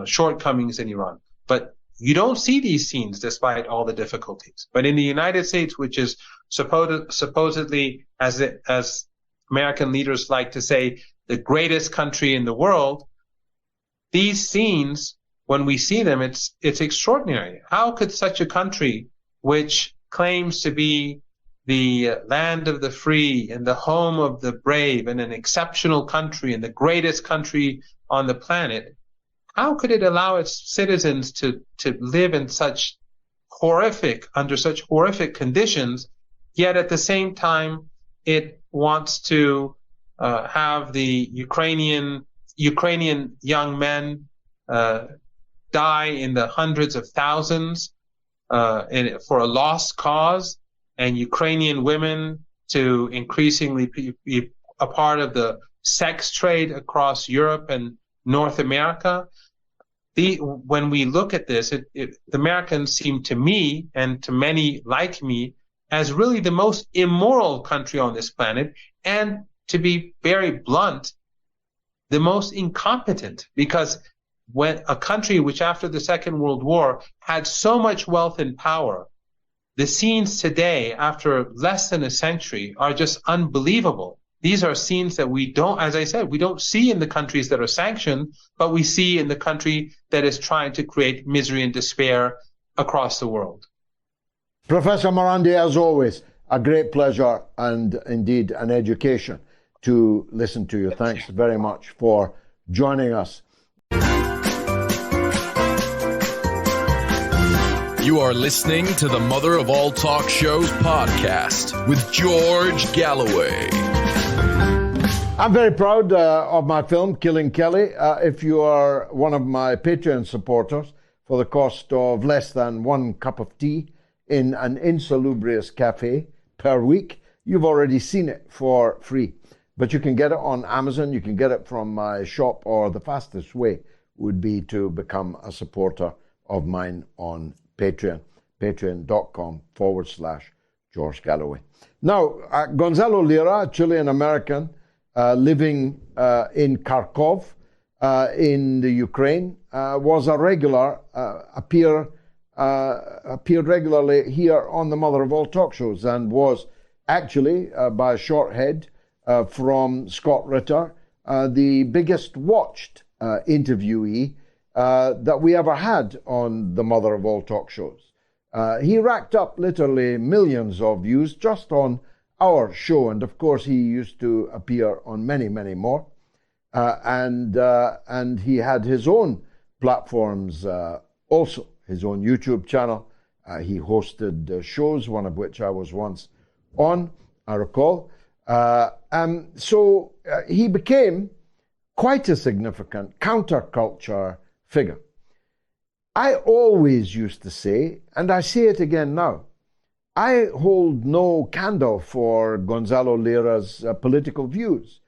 shortcomings in Iran. But you don't see these scenes despite all the difficulties. But in the United States, which is supposedly, as American leaders like to say, the greatest country in the world, these scenes, when we see them, it's extraordinary. How could such a country, which claims to be the land of the free and the home of the brave and an exceptional country and the greatest country on the planet, how could it allow its citizens to live in under such horrific conditions, yet at the same time it wants to have the Ukrainian young men die in the hundreds of thousands for a lost cause, and Ukrainian women to increasingly be a part of the sex trade across Europe and North America? When we look at this, the Americans seem to me, and to many like me, as really the most immoral country on this planet, and to be very blunt, the most incompetent, because when a country which after the Second World War had so much wealth and power, the scenes today, after less than a century, are just unbelievable. These are scenes that we don't, as I said, we don't see in the countries that are sanctioned, but we see in the country that is trying to create misery and despair across the world. Professor Marandi, as always, a great pleasure and indeed an education to listen to you. Thanks very much for joining us. You are listening to the Mother of All Talk Shows podcast with George Galloway. I'm very proud of my film, Killing Kelly. If you are one of my Patreon supporters, for the cost of less than 1 cup of tea in an insalubrious cafe per week, you've already seen it for free. But you can get it on Amazon, you can get it from my shop, or the fastest way would be to become a supporter of mine on Patreon, patreon.com/George Galloway. Now, Gonzalo Lira, Chilean-American, living in Kharkov, in the Ukraine, was a regular, appeared regularly here on the Mother of All Talk Shows, and was actually, by a short head from Scott Ritter, the biggest watched interviewee that we ever had on the Mother of All Talk Shows. He racked up literally millions of views just on our show, and of course he used to appear on many, many more. And he had his own platforms also, his own YouTube channel. He hosted shows, one of which I was once on, I recall. So he became quite a significant counterculture figure. I always used to say, and I say it again now, I hold no candle for Gonzalo Lira's political views,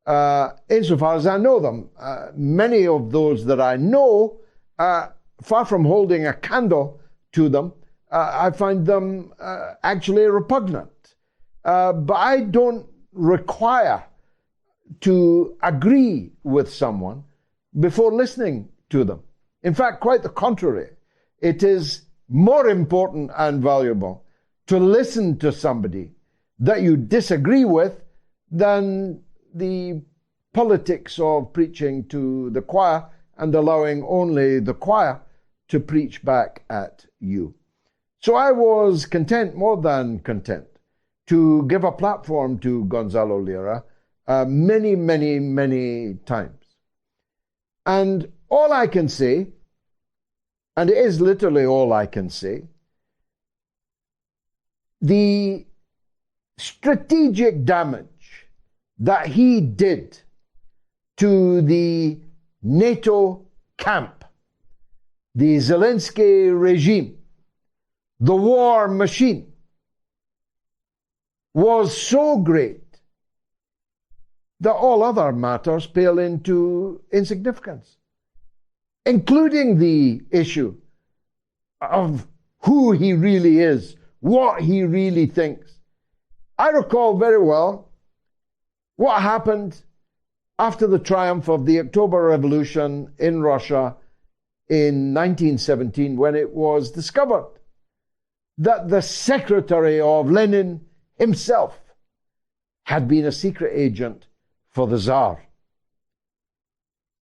insofar as I know them. Many of those that I know, far from holding a candle to them, I find them actually repugnant. But I don't require to agree with someone before listening to them. In fact, quite the contrary. It is more important and valuable to listen to somebody that you disagree with than the politics of preaching to the choir and allowing only the choir to preach back at you. So I was content, more than content, to give a platform to Gonzalo Lira many, many, many times. And all I can say, and it is literally all I can say, the strategic damage that he did to the NATO camp, the Zelensky regime, the war machine, was so great that all other matters pale into insignificance, including the issue of who he really is, what he really thinks. I recall very well what happened after the triumph of the October Revolution in Russia in 1917, when it was discovered that the secretary of Lenin himself had been a secret agent for the Tsar.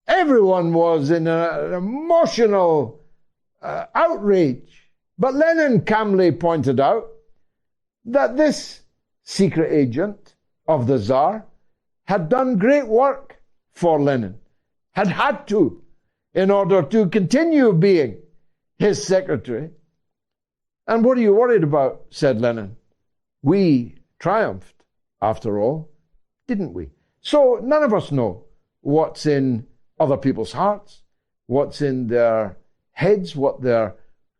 Everyone was in an emotional outrage. But Lenin calmly pointed out that this secret agent of the Tsar had done great work for Lenin, had to, in order to continue being his secretary. And what are you worried about, said Lenin. We triumphed, after all, didn't we? So none of us know what's in other people's hearts, what's in their heads, what their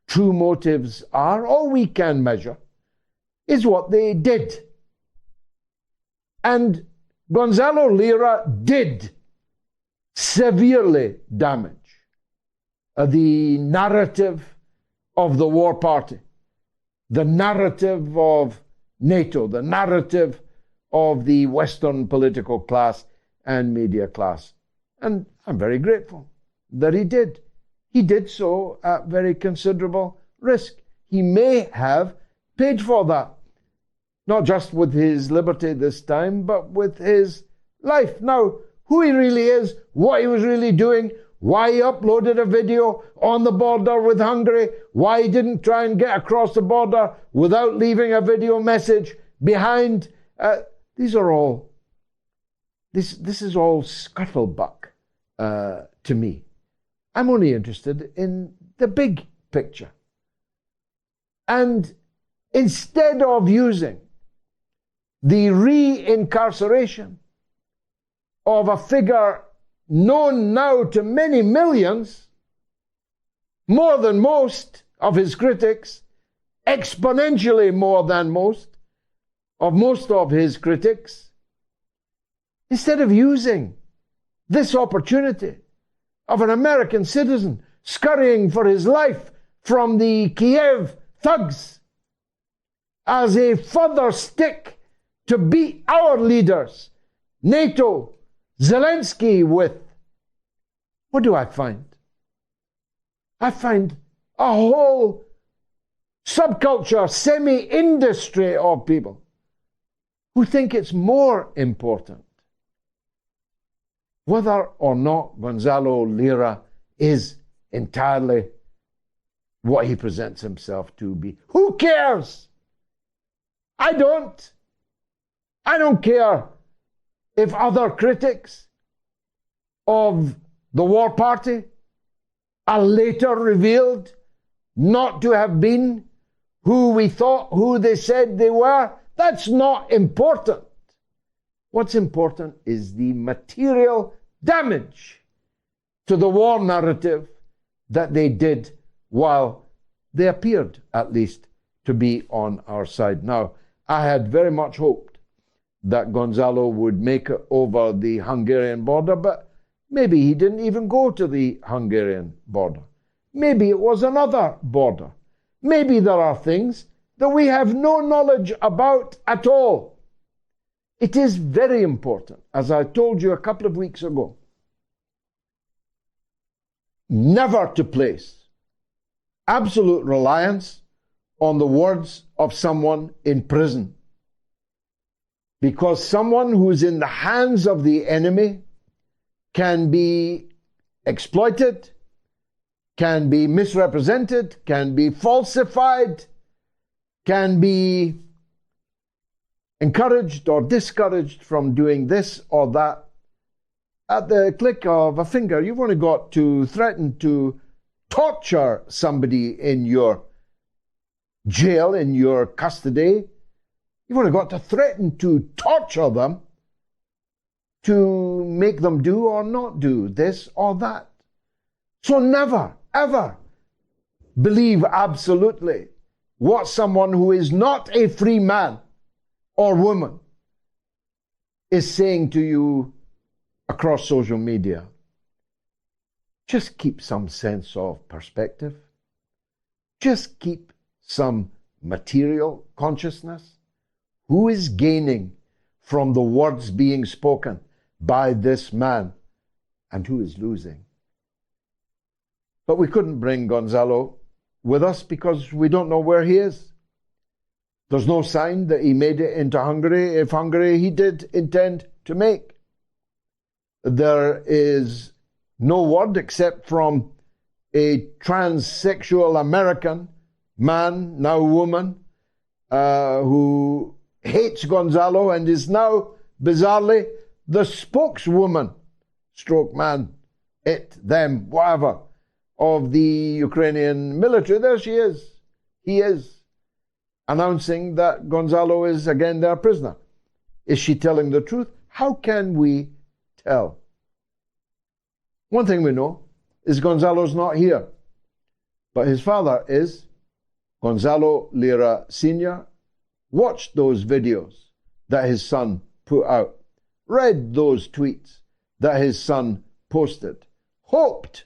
true motives are. All we can measure is what they did. And Gonzalo Lira did severely damage the narrative of the war party, the narrative of NATO, the narrative of the Western political class and media class. And I'm very grateful that he did. He did so at very considerable risk. He may have paid for that, not just with his liberty this time, but with his life. Now, who he really is, what he was really doing, why he uploaded a video on the border with Hungary, why he didn't try and get across the border without leaving a video message behind, this is all scuttlebutt to me. I'm only interested in the big picture. And instead of using the re-incarceration of a figure known now to many millions, more than most of his critics, exponentially more than most of his critics, instead of using this opportunity of an American citizen scurrying for his life from the Kiev thugs as a further stick to beat our leaders, NATO, Zelensky with, What do I find? I find a whole subculture, semi-industry of people who think it's more important whether or not Gonzalo Lira is entirely what he presents himself to be. Who cares? I don't. I don't care if other critics of the war party are later revealed not to have been who they said they were. That's not important. What's important is the material damage to the war narrative that they did while they appeared, at least, to be on our side. Now, I had very much hoped that Gonzalo would make it over the Hungarian border, but maybe he didn't even go to the Hungarian border. Maybe it was another border. Maybe there are things that we have no knowledge about at all. It is very important, as I told you a couple of weeks ago, never to place absolute reliance on the words of someone in prison. Because someone who's in the hands of the enemy can be exploited, can be misrepresented, can be falsified, can be encouraged or discouraged from doing this or that. At the click of a finger, you've only got to threaten to torture somebody in your jail, in your custody. You've only got to threaten to torture them to make them do or not do this or that. So never, ever believe absolutely what someone who is not a free man or woman is saying to you across social media. Just keep some sense of perspective. Just keep some material consciousness. Who is gaining from the words being spoken by this man, and who is losing? But we couldn't bring Gonzalo with us because we don't know where he is. There's no sign that he made it into Hungary, if Hungary he did intend to make. There is no word except from a transsexual American man, now woman, who hates Gonzalo and is now, bizarrely, the spokeswoman, stroke man, it, them, whatever, of the Ukrainian military. There she is. He is announcing that Gonzalo is again their prisoner. Is she telling the truth? How can we tell? One thing we know is Gonzalo's not here, but his father is. Gonzalo Lira Sr. watched those videos that his son put out, read those tweets that his son posted, hoped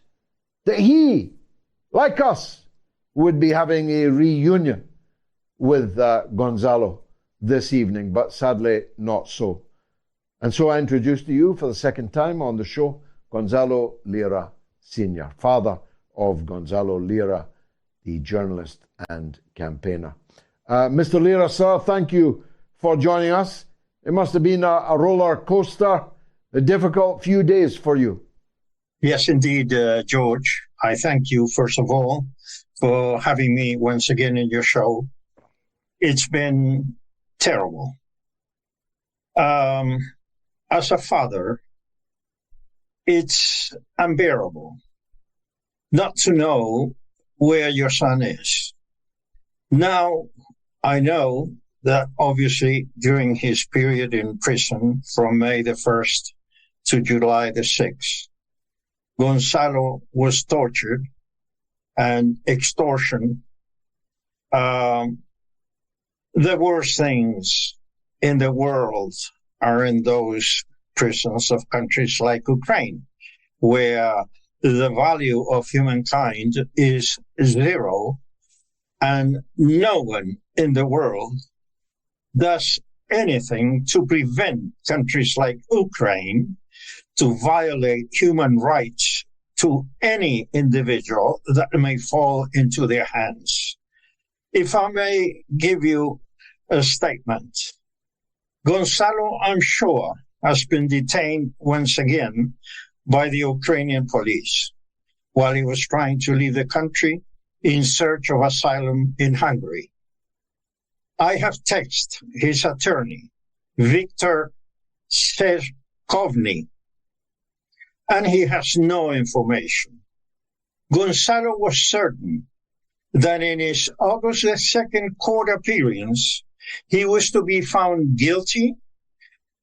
that he, like us, would be having a reunion with Gonzalo this evening, but sadly not so. And so I introduce to you for the second time on the show, Gonzalo Lira Sr., father of Gonzalo Lira, the journalist and campaigner. Mr. Lira, sir, thank you for joining us. It must have been a roller coaster, a difficult few days for you. Yes, indeed, George. I thank you, first of all, for having me once again in your show. It's been terrible. As a father, it's unbearable not to know where your son is. Now, I know that obviously during his period in prison from May the 1st to July the 6th, Gonzalo was tortured and extortion. The worst things in the world are in those prisons of countries like Ukraine, where the value of humankind is zero, and no one in the world does anything to prevent countries like Ukraine to violate human rights to any individual that may fall into their hands. If I may give you a statement, Gonzalo, I'm sure, has been detained once again by the Ukrainian police while he was trying to leave the country in search of asylum in Hungary. I have texted his attorney, Viktor Seyed, and he has no information. Gonzalo was certain that in his August 2nd court appearance, he was to be found guilty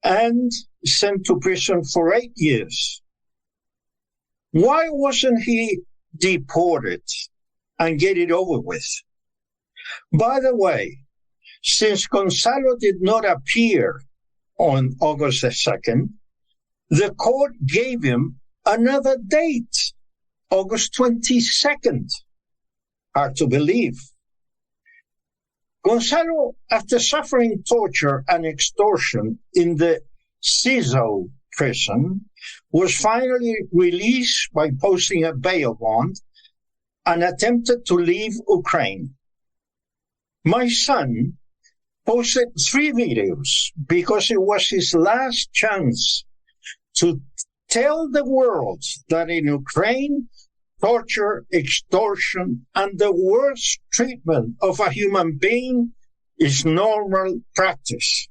and sent to prison for 8 years. Why wasn't he deported and get it over with? By the way, since Gonzalo did not appear on August 2nd, the court gave him another date, August 22nd. Hard to believe. Gonzalo, after suffering torture and extortion in the CISO prison, was finally released by posting a bail bond and attempted to leave Ukraine. My son posted 3 videos because it was his last chance to tell the world that in Ukraine, torture, extortion, and the worst treatment of a human being is normal practice.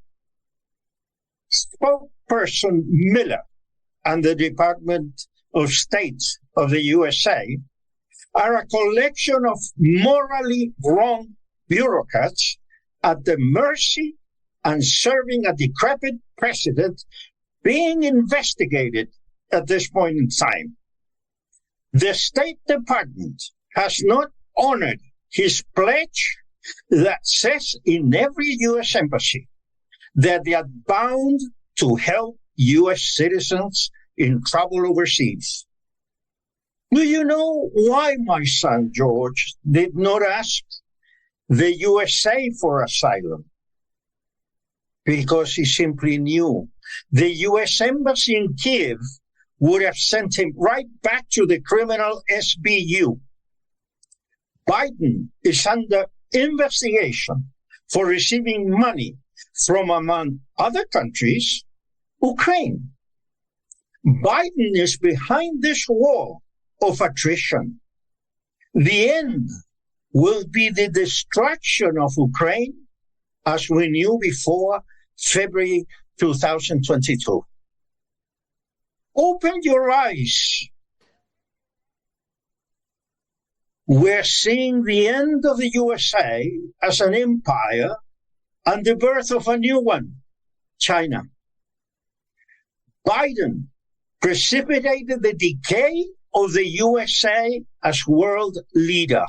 Spokesperson Miller and the Department of State of the USA are a collection of morally wrong bureaucrats at the mercy and serving a decrepit president being investigated at this point in time. The State Department has not honored his pledge that says in every U.S. embassy that they are bound to help U.S. citizens in trouble overseas. Do you know why my son George did not ask the USA for asylum? Because he simply knew the U.S. Embassy in Kiev would have sent him right back to the criminal SBU. Biden is under investigation for receiving money from, among other countries, Ukraine. Biden is behind this wall of attrition. The end will be the destruction of Ukraine as we knew before February 2022. Open your eyes. We're seeing the end of the USA as an empire and the birth of a new one, China. Biden precipitated the decay of the USA as world leader.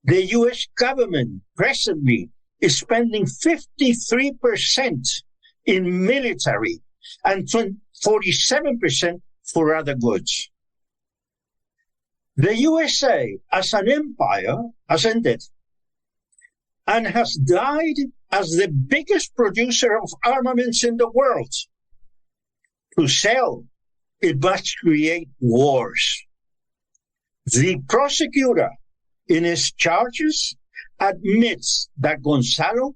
The US government presently is spending 53% in military and 47% for other goods. The USA as an empire has ended and has died as the biggest producer of armaments in the world. To sell, it must create wars. The prosecutor, in his charges, admits that Gonzalo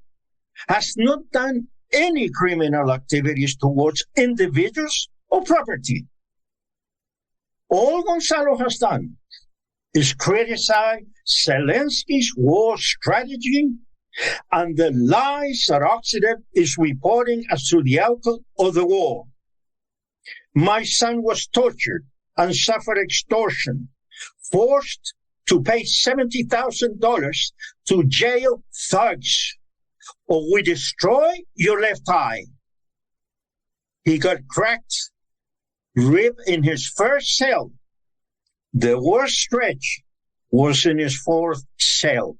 has not done any criminal activities towards individuals or property. All Gonzalo has done is criticize Zelensky's war strategy and the lies that Occident is reporting as to the outcome of the war. My son was tortured and suffered extortion, forced to pay $70,000 to jail thugs, or we destroy your left eye. He got cracked rib in his first cell. The worst stretch was in his fourth cell.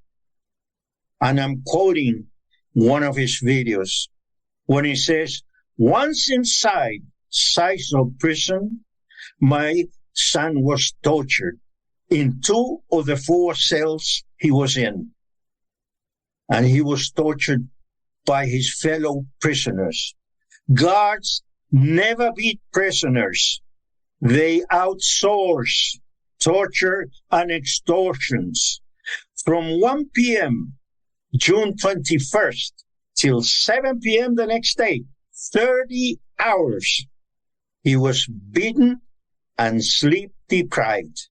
And I'm quoting one of his videos when he says, once inside Seyed prison, my son was tortured in 2 of the 4 cells he was in. And he was tortured by his fellow prisoners. Guards never beat prisoners. They outsource torture and extortions. From 1 p.m. June 21st till 7 p.m. the next day, 30 hours, he was beaten and sleep deprived.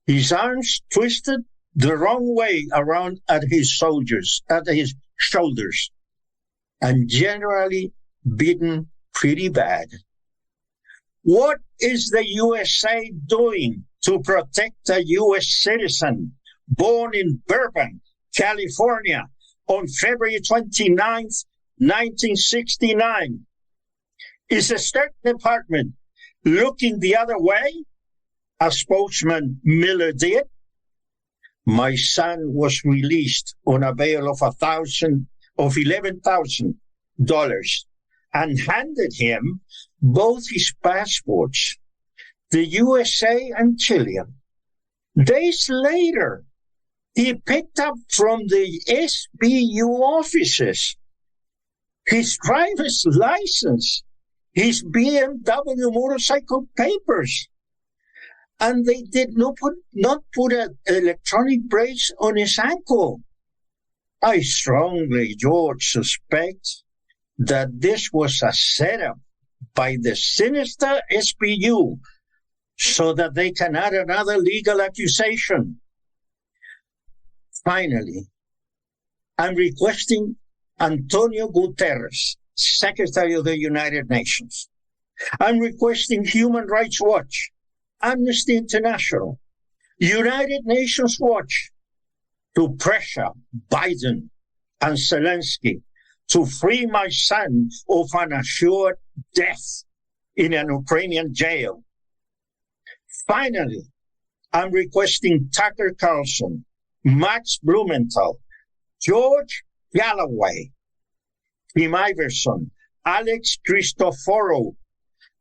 His arms twisted the wrong way around at his shoulders, and generally beaten pretty bad. What is the USA doing to protect a U.S. citizen born in Burbank, California, on February 29th, 1969? Is the State Department looking the other way, as spokesman Miller did? My son was released on a bail of $11,000 and handed him both his passports, the USA and Chilean. Days later, he picked up from the SBU offices his driver's license, his BMW motorcycle papers, and they did not put an electronic brace on his ankle. I strongly, George, suspect that this was a setup by the sinister SBU so that they can add another legal accusation. Finally, I'm requesting Antonio Guterres, Secretary of the United Nations. I'm requesting Human Rights Watch, Amnesty International, United Nations Watch to pressure Biden and Zelensky to free my son of an assured death in an Ukrainian jail. Finally, I'm requesting Tucker Carlson, Max Blumenthal, George Galloway, Tim Iverson, Alex Christoforou,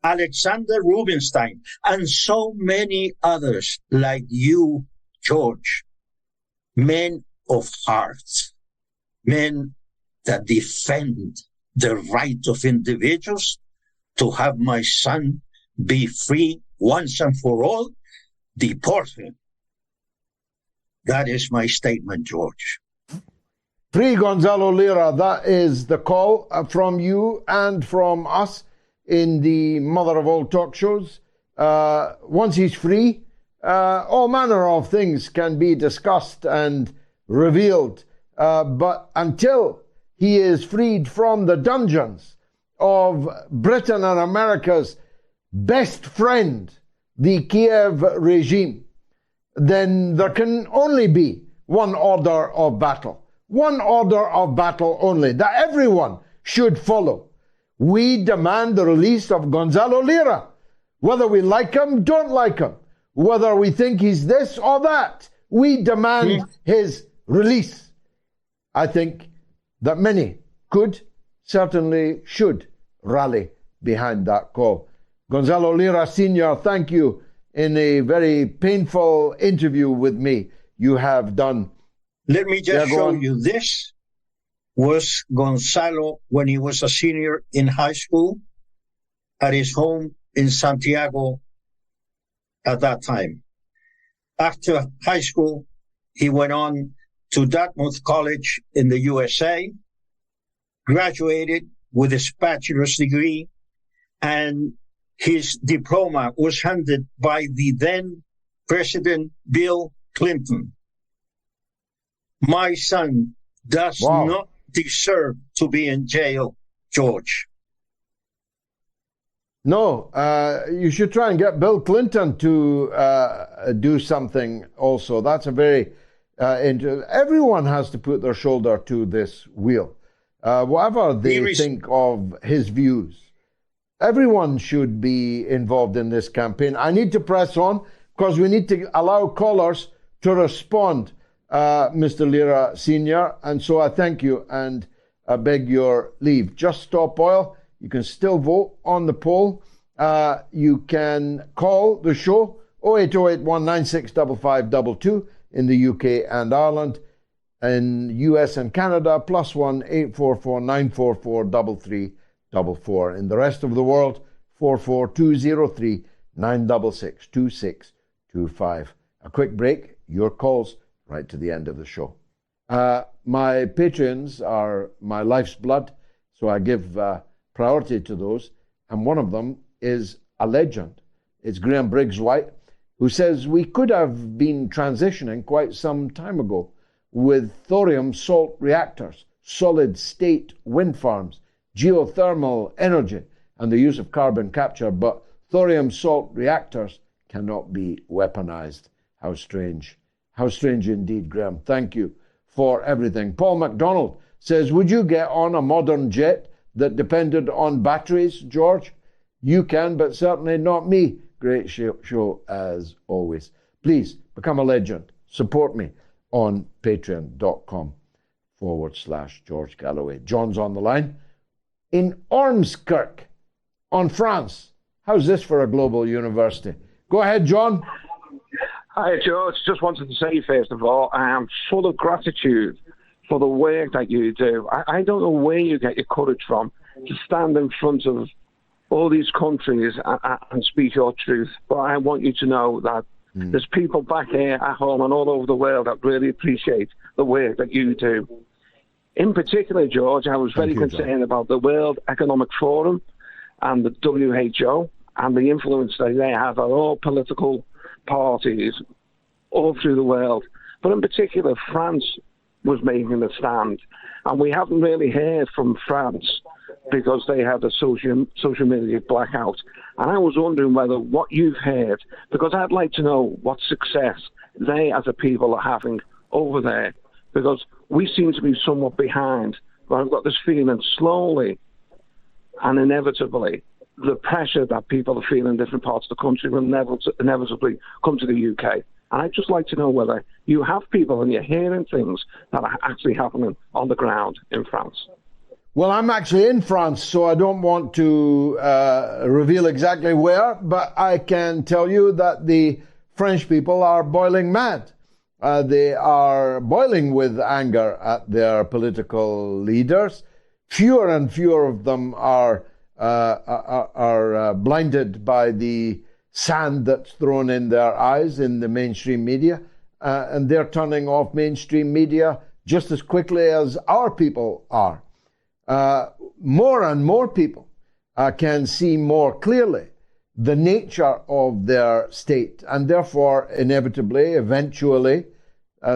Alexander Rubinstein, and so many others like you, George, men of heart, men that defend the right of individuals to have my son be free once and for all, deport him. That is my statement, George. Free Gonzalo Lira, that is the call from you and from us in the mother of all talk shows. Once he's free, all manner of things can be discussed and revealed. But until he is freed from the dungeons of Britain and America's best friend, the Kiev regime, then there can only be one order of battle. One order of battle only, that everyone should follow. We demand the release of Gonzalo Lira. Whether we like him, don't like him. Whether we think he's this or that, we demand his release. I think that many could, certainly should, rally behind that call. Gonzalo Lira Sr., thank you. In a very painful interview with me, you have done. Let me just show you. This was Gonzalo when he was a senior in high school at his home in Santiago at that time. After high school, he went on to Dartmouth College in the USA, graduated with his bachelor's degree, and his diploma was handed by the then President Bill Clinton. My son does not deserve to be in jail, George. No, you should try and get Bill Clinton to do something also. That's a very everyone has to put their shoulder to this wheel. Whatever they think of his views, everyone should be involved in this campaign. I need to press on because we need to allow callers to respond, Mr. Lira Sr. And so I thank you and I beg your leave. Just Stop Oil. You can still vote on the poll. You can call the show 08081965522 in the UK and Ireland. In US and Canada, +1 844 944 3344. In the rest of the world, 44203 966 2625. A quick break, your calls right to the end of the show. My Patreons are my life's blood, so I give priority to those, and one of them is a legend. It's Graham Briggs-White, who says we could have been transitioning quite some time ago with thorium salt reactors, solid-state wind farms, geothermal energy, and the use of carbon capture, but thorium salt reactors cannot be weaponized. How strange. How strange indeed, Graham. Thank you for everything. Paul MacDonald says, would you get on a modern jet that depended on batteries, George? You can, but certainly not me. Great show as always. Please become a legend. Support me on patreon.com/George Galloway. John's on the line in Ormskirk on France. How's this for a global university? Go ahead, John. Hi, George. Just wanted to say, first of all, I am full of gratitude for the work that you do. I don't know where you get your courage from to stand in front of all these countries and speak your truth. But I want you to know that there's people back here at home and all over the world that really appreciate the work that you do. In particular, George, I was very concerned about the World Economic Forum and the WHO and the influence that they have on all political parties all through the world. But in particular, France was making a stand. And we haven't really heard from France because they had a social media blackout. And I was wondering whether what you've heard, because I'd like to know what success they as a people are having over there, because we seem to be somewhat behind. But I've got this feeling slowly and inevitably the pressure that people are feeling in different parts of the country will inevitably come to the UK. And I'd just like to know whether you have people and you're hearing things that are actually happening on the ground in France. Well, I'm actually in France, so I don't want to reveal exactly where, but I can tell you that the French people are boiling mad. They are boiling with anger at their political leaders. Fewer and fewer of them are blinded by the sand that's thrown in their eyes in the mainstream media, and they're turning off mainstream media just as quickly as our people are. More and more people can see more clearly the nature of their state, and therefore, inevitably, eventually,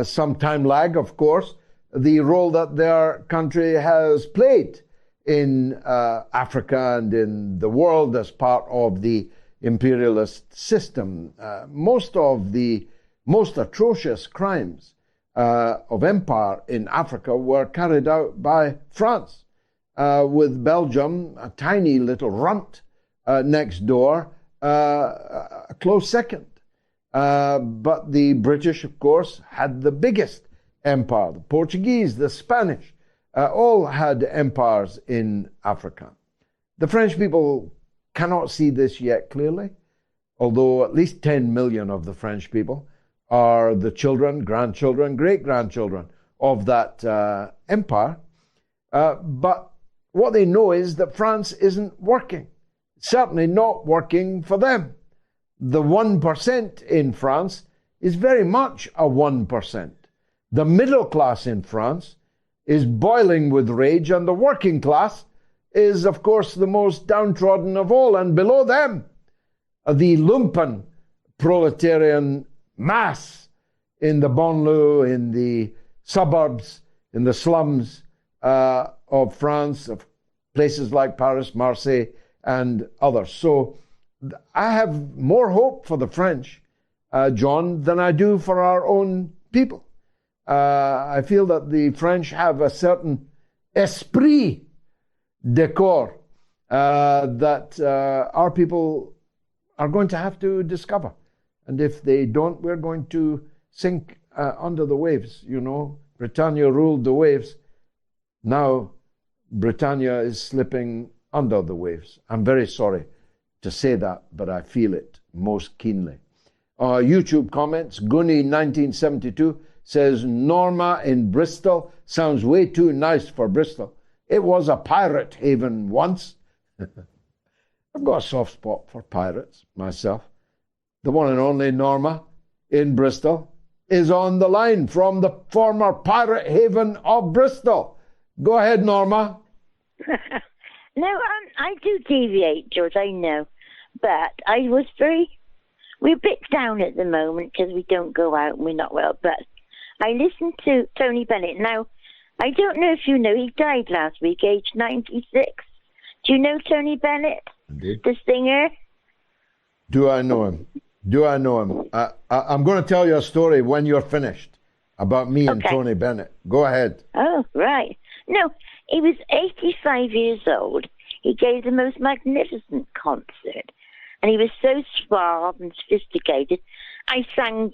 some time lag, of course, the role that their country has played in Africa and in the world as part of the imperialist system. Most of the most atrocious crimes of empire in Africa were carried out by France, with Belgium, a tiny little runt next door, a close second. But the British, of course, had the biggest empire. The Portuguese, the Spanish, all had empires in Africa. The French people cannot see this yet clearly, although at least 10 million of the French people are the children, grandchildren, great-grandchildren of that empire. But what they know is that France isn't working, certainly not working for them. The 1% in France is very much a 1%. The middle class in France is boiling with rage, and the working class is, of course, the most downtrodden of all. And below them, the lumpen proletarian mass in the banlieue, in the suburbs, in the slums of France, of places like Paris, Marseille, and others. So I have more hope for the French, John, than I do for our own people. I feel that the French have a certain esprit de corps that our people are going to have to discover. And if they don't, we're going to sink under the waves. You know, Britannia ruled the waves. Now, Britannia is slipping under the waves. I'm very sorry to say that, but I feel it most keenly. YouTube comments, Goonie1972 says, Norma in Bristol sounds way too nice for Bristol. It was a pirate haven once. I've got a soft spot for pirates myself. the one and only Norma in Bristol, is on the line from the former pirate haven of Bristol. Go ahead, Norma. No, I do deviate, George, I know. But we're a bit down at the moment because we don't go out and we're not well. But I listened to Tony Bennett. Now, I don't know if you know, he died last week, aged 96. Do you know Tony Bennett? Indeed. The singer? Do I know him? I'm going to tell you a story when you're finished about me and Tony Bennett. Go ahead. Oh, right. No, he was 85 years old. He gave the most magnificent concert. And he was so suave and sophisticated. I sang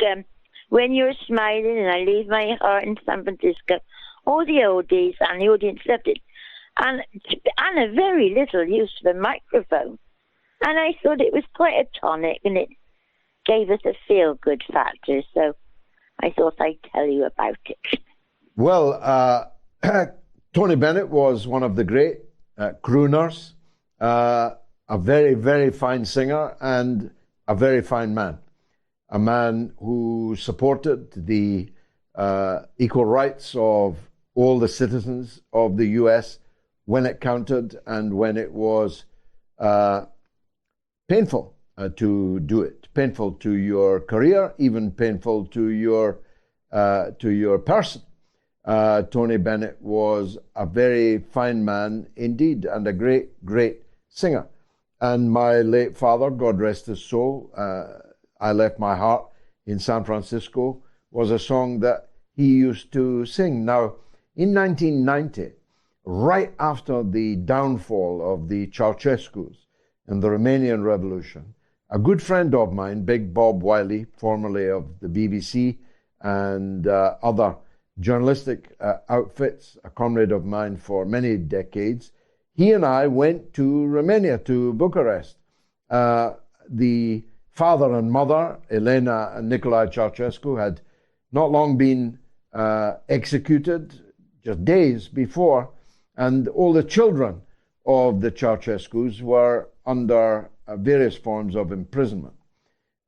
When You're Smiling and I Leave My Heart in San Francisco, all the oldies, and the audience loved it. And a very little use of a microphone. And I thought it was quite a tonic, and it gave us a feel-good factor. So I thought I'd tell you about it. Well, Tony Bennett was one of the great crooners, a very, very fine singer, and a very fine man. A man who supported the equal rights of all the citizens of the U.S. when it counted and when it was painful to do it, painful to your career, even painful to your person. Tony Bennett was a very fine man indeed, and a great, great singer. And my late father, God rest his soul, I Left My Heart in San Francisco, was a song that he used to sing. Now, in 1990, right after the downfall of the Ceausescus and the Romanian Revolution, a good friend of mine, Big Bob Wiley, formerly of the BBC and other journalistic outfits, a comrade of mine for many decades, he and I went to Romania, to Bucharest. The father and mother, Elena and Nicolae Ceausescu, had not long been executed, just days before, and all the children of the Ceausescus were under various forms of imprisonment.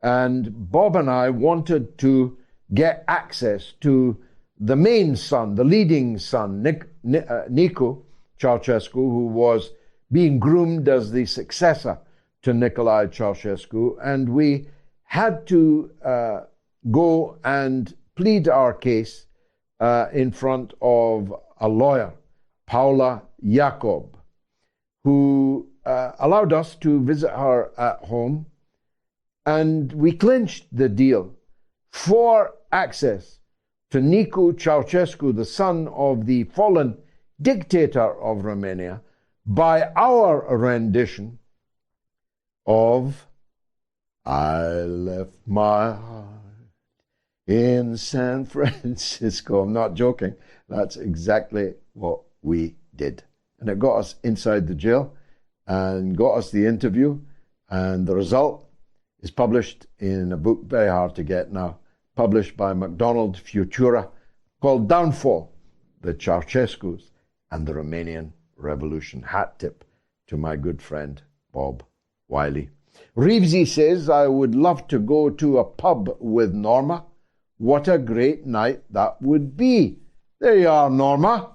And Bob and I wanted to get access to the main son, the leading son, Nicu Ceausescu, who was being groomed as the successor to Nicolae Ceausescu, and we had to go and plead our case in front of a lawyer, Paula Jacob, who allowed us to visit her at home, and we clinched the deal for access to Nicu Ceausescu, the son of the fallen dictator of Romania, by our rendition of I Left My Heart in San Francisco. I'm not joking. That's exactly what we did. And it got us inside the jail and got us the interview. And the result is published in a book very hard to get now, published by MacDonald Futura, called Downfall, the Ceausescus and the Romanian Revolution. Hat tip to my good friend, Bob Wiley. Reevesy says, I would love to go to a pub with Norma. What a great night that would be. There you are, Norma.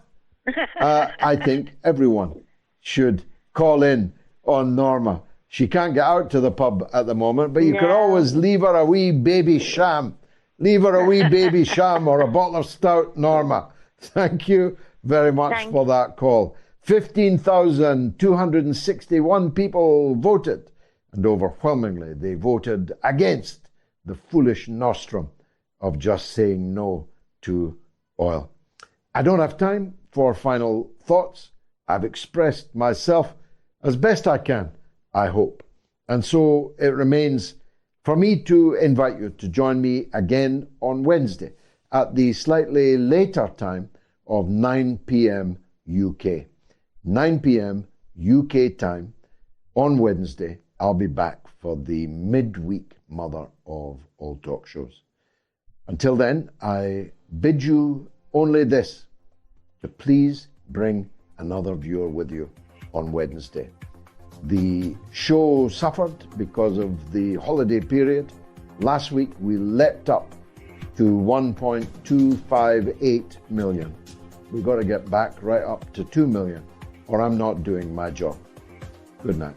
I think everyone should call in on Norma. She can't get out to the pub at the moment, but you can always leave her a wee baby sham. Leave her a wee baby sham or a bottle of stout, Norma. Thank you very much for that call. 15,261 people voted, and overwhelmingly they voted against the foolish nostrum of just saying no to oil. I don't have time for final thoughts. I've expressed myself as best I can, I hope. And so it remains for me to invite you to join me again on Wednesday at the slightly later time of 9 p.m. UK. 9 p.m. UK time on Wednesday. I'll be back for the midweek mother of all talk shows. Until then, I bid you only this, to please bring another viewer with you on Wednesday. The show suffered because of the holiday period, Last week, we leapt up to 1.258 million. We've got to get back right up to 2 million, or I'm not doing my job. Good night.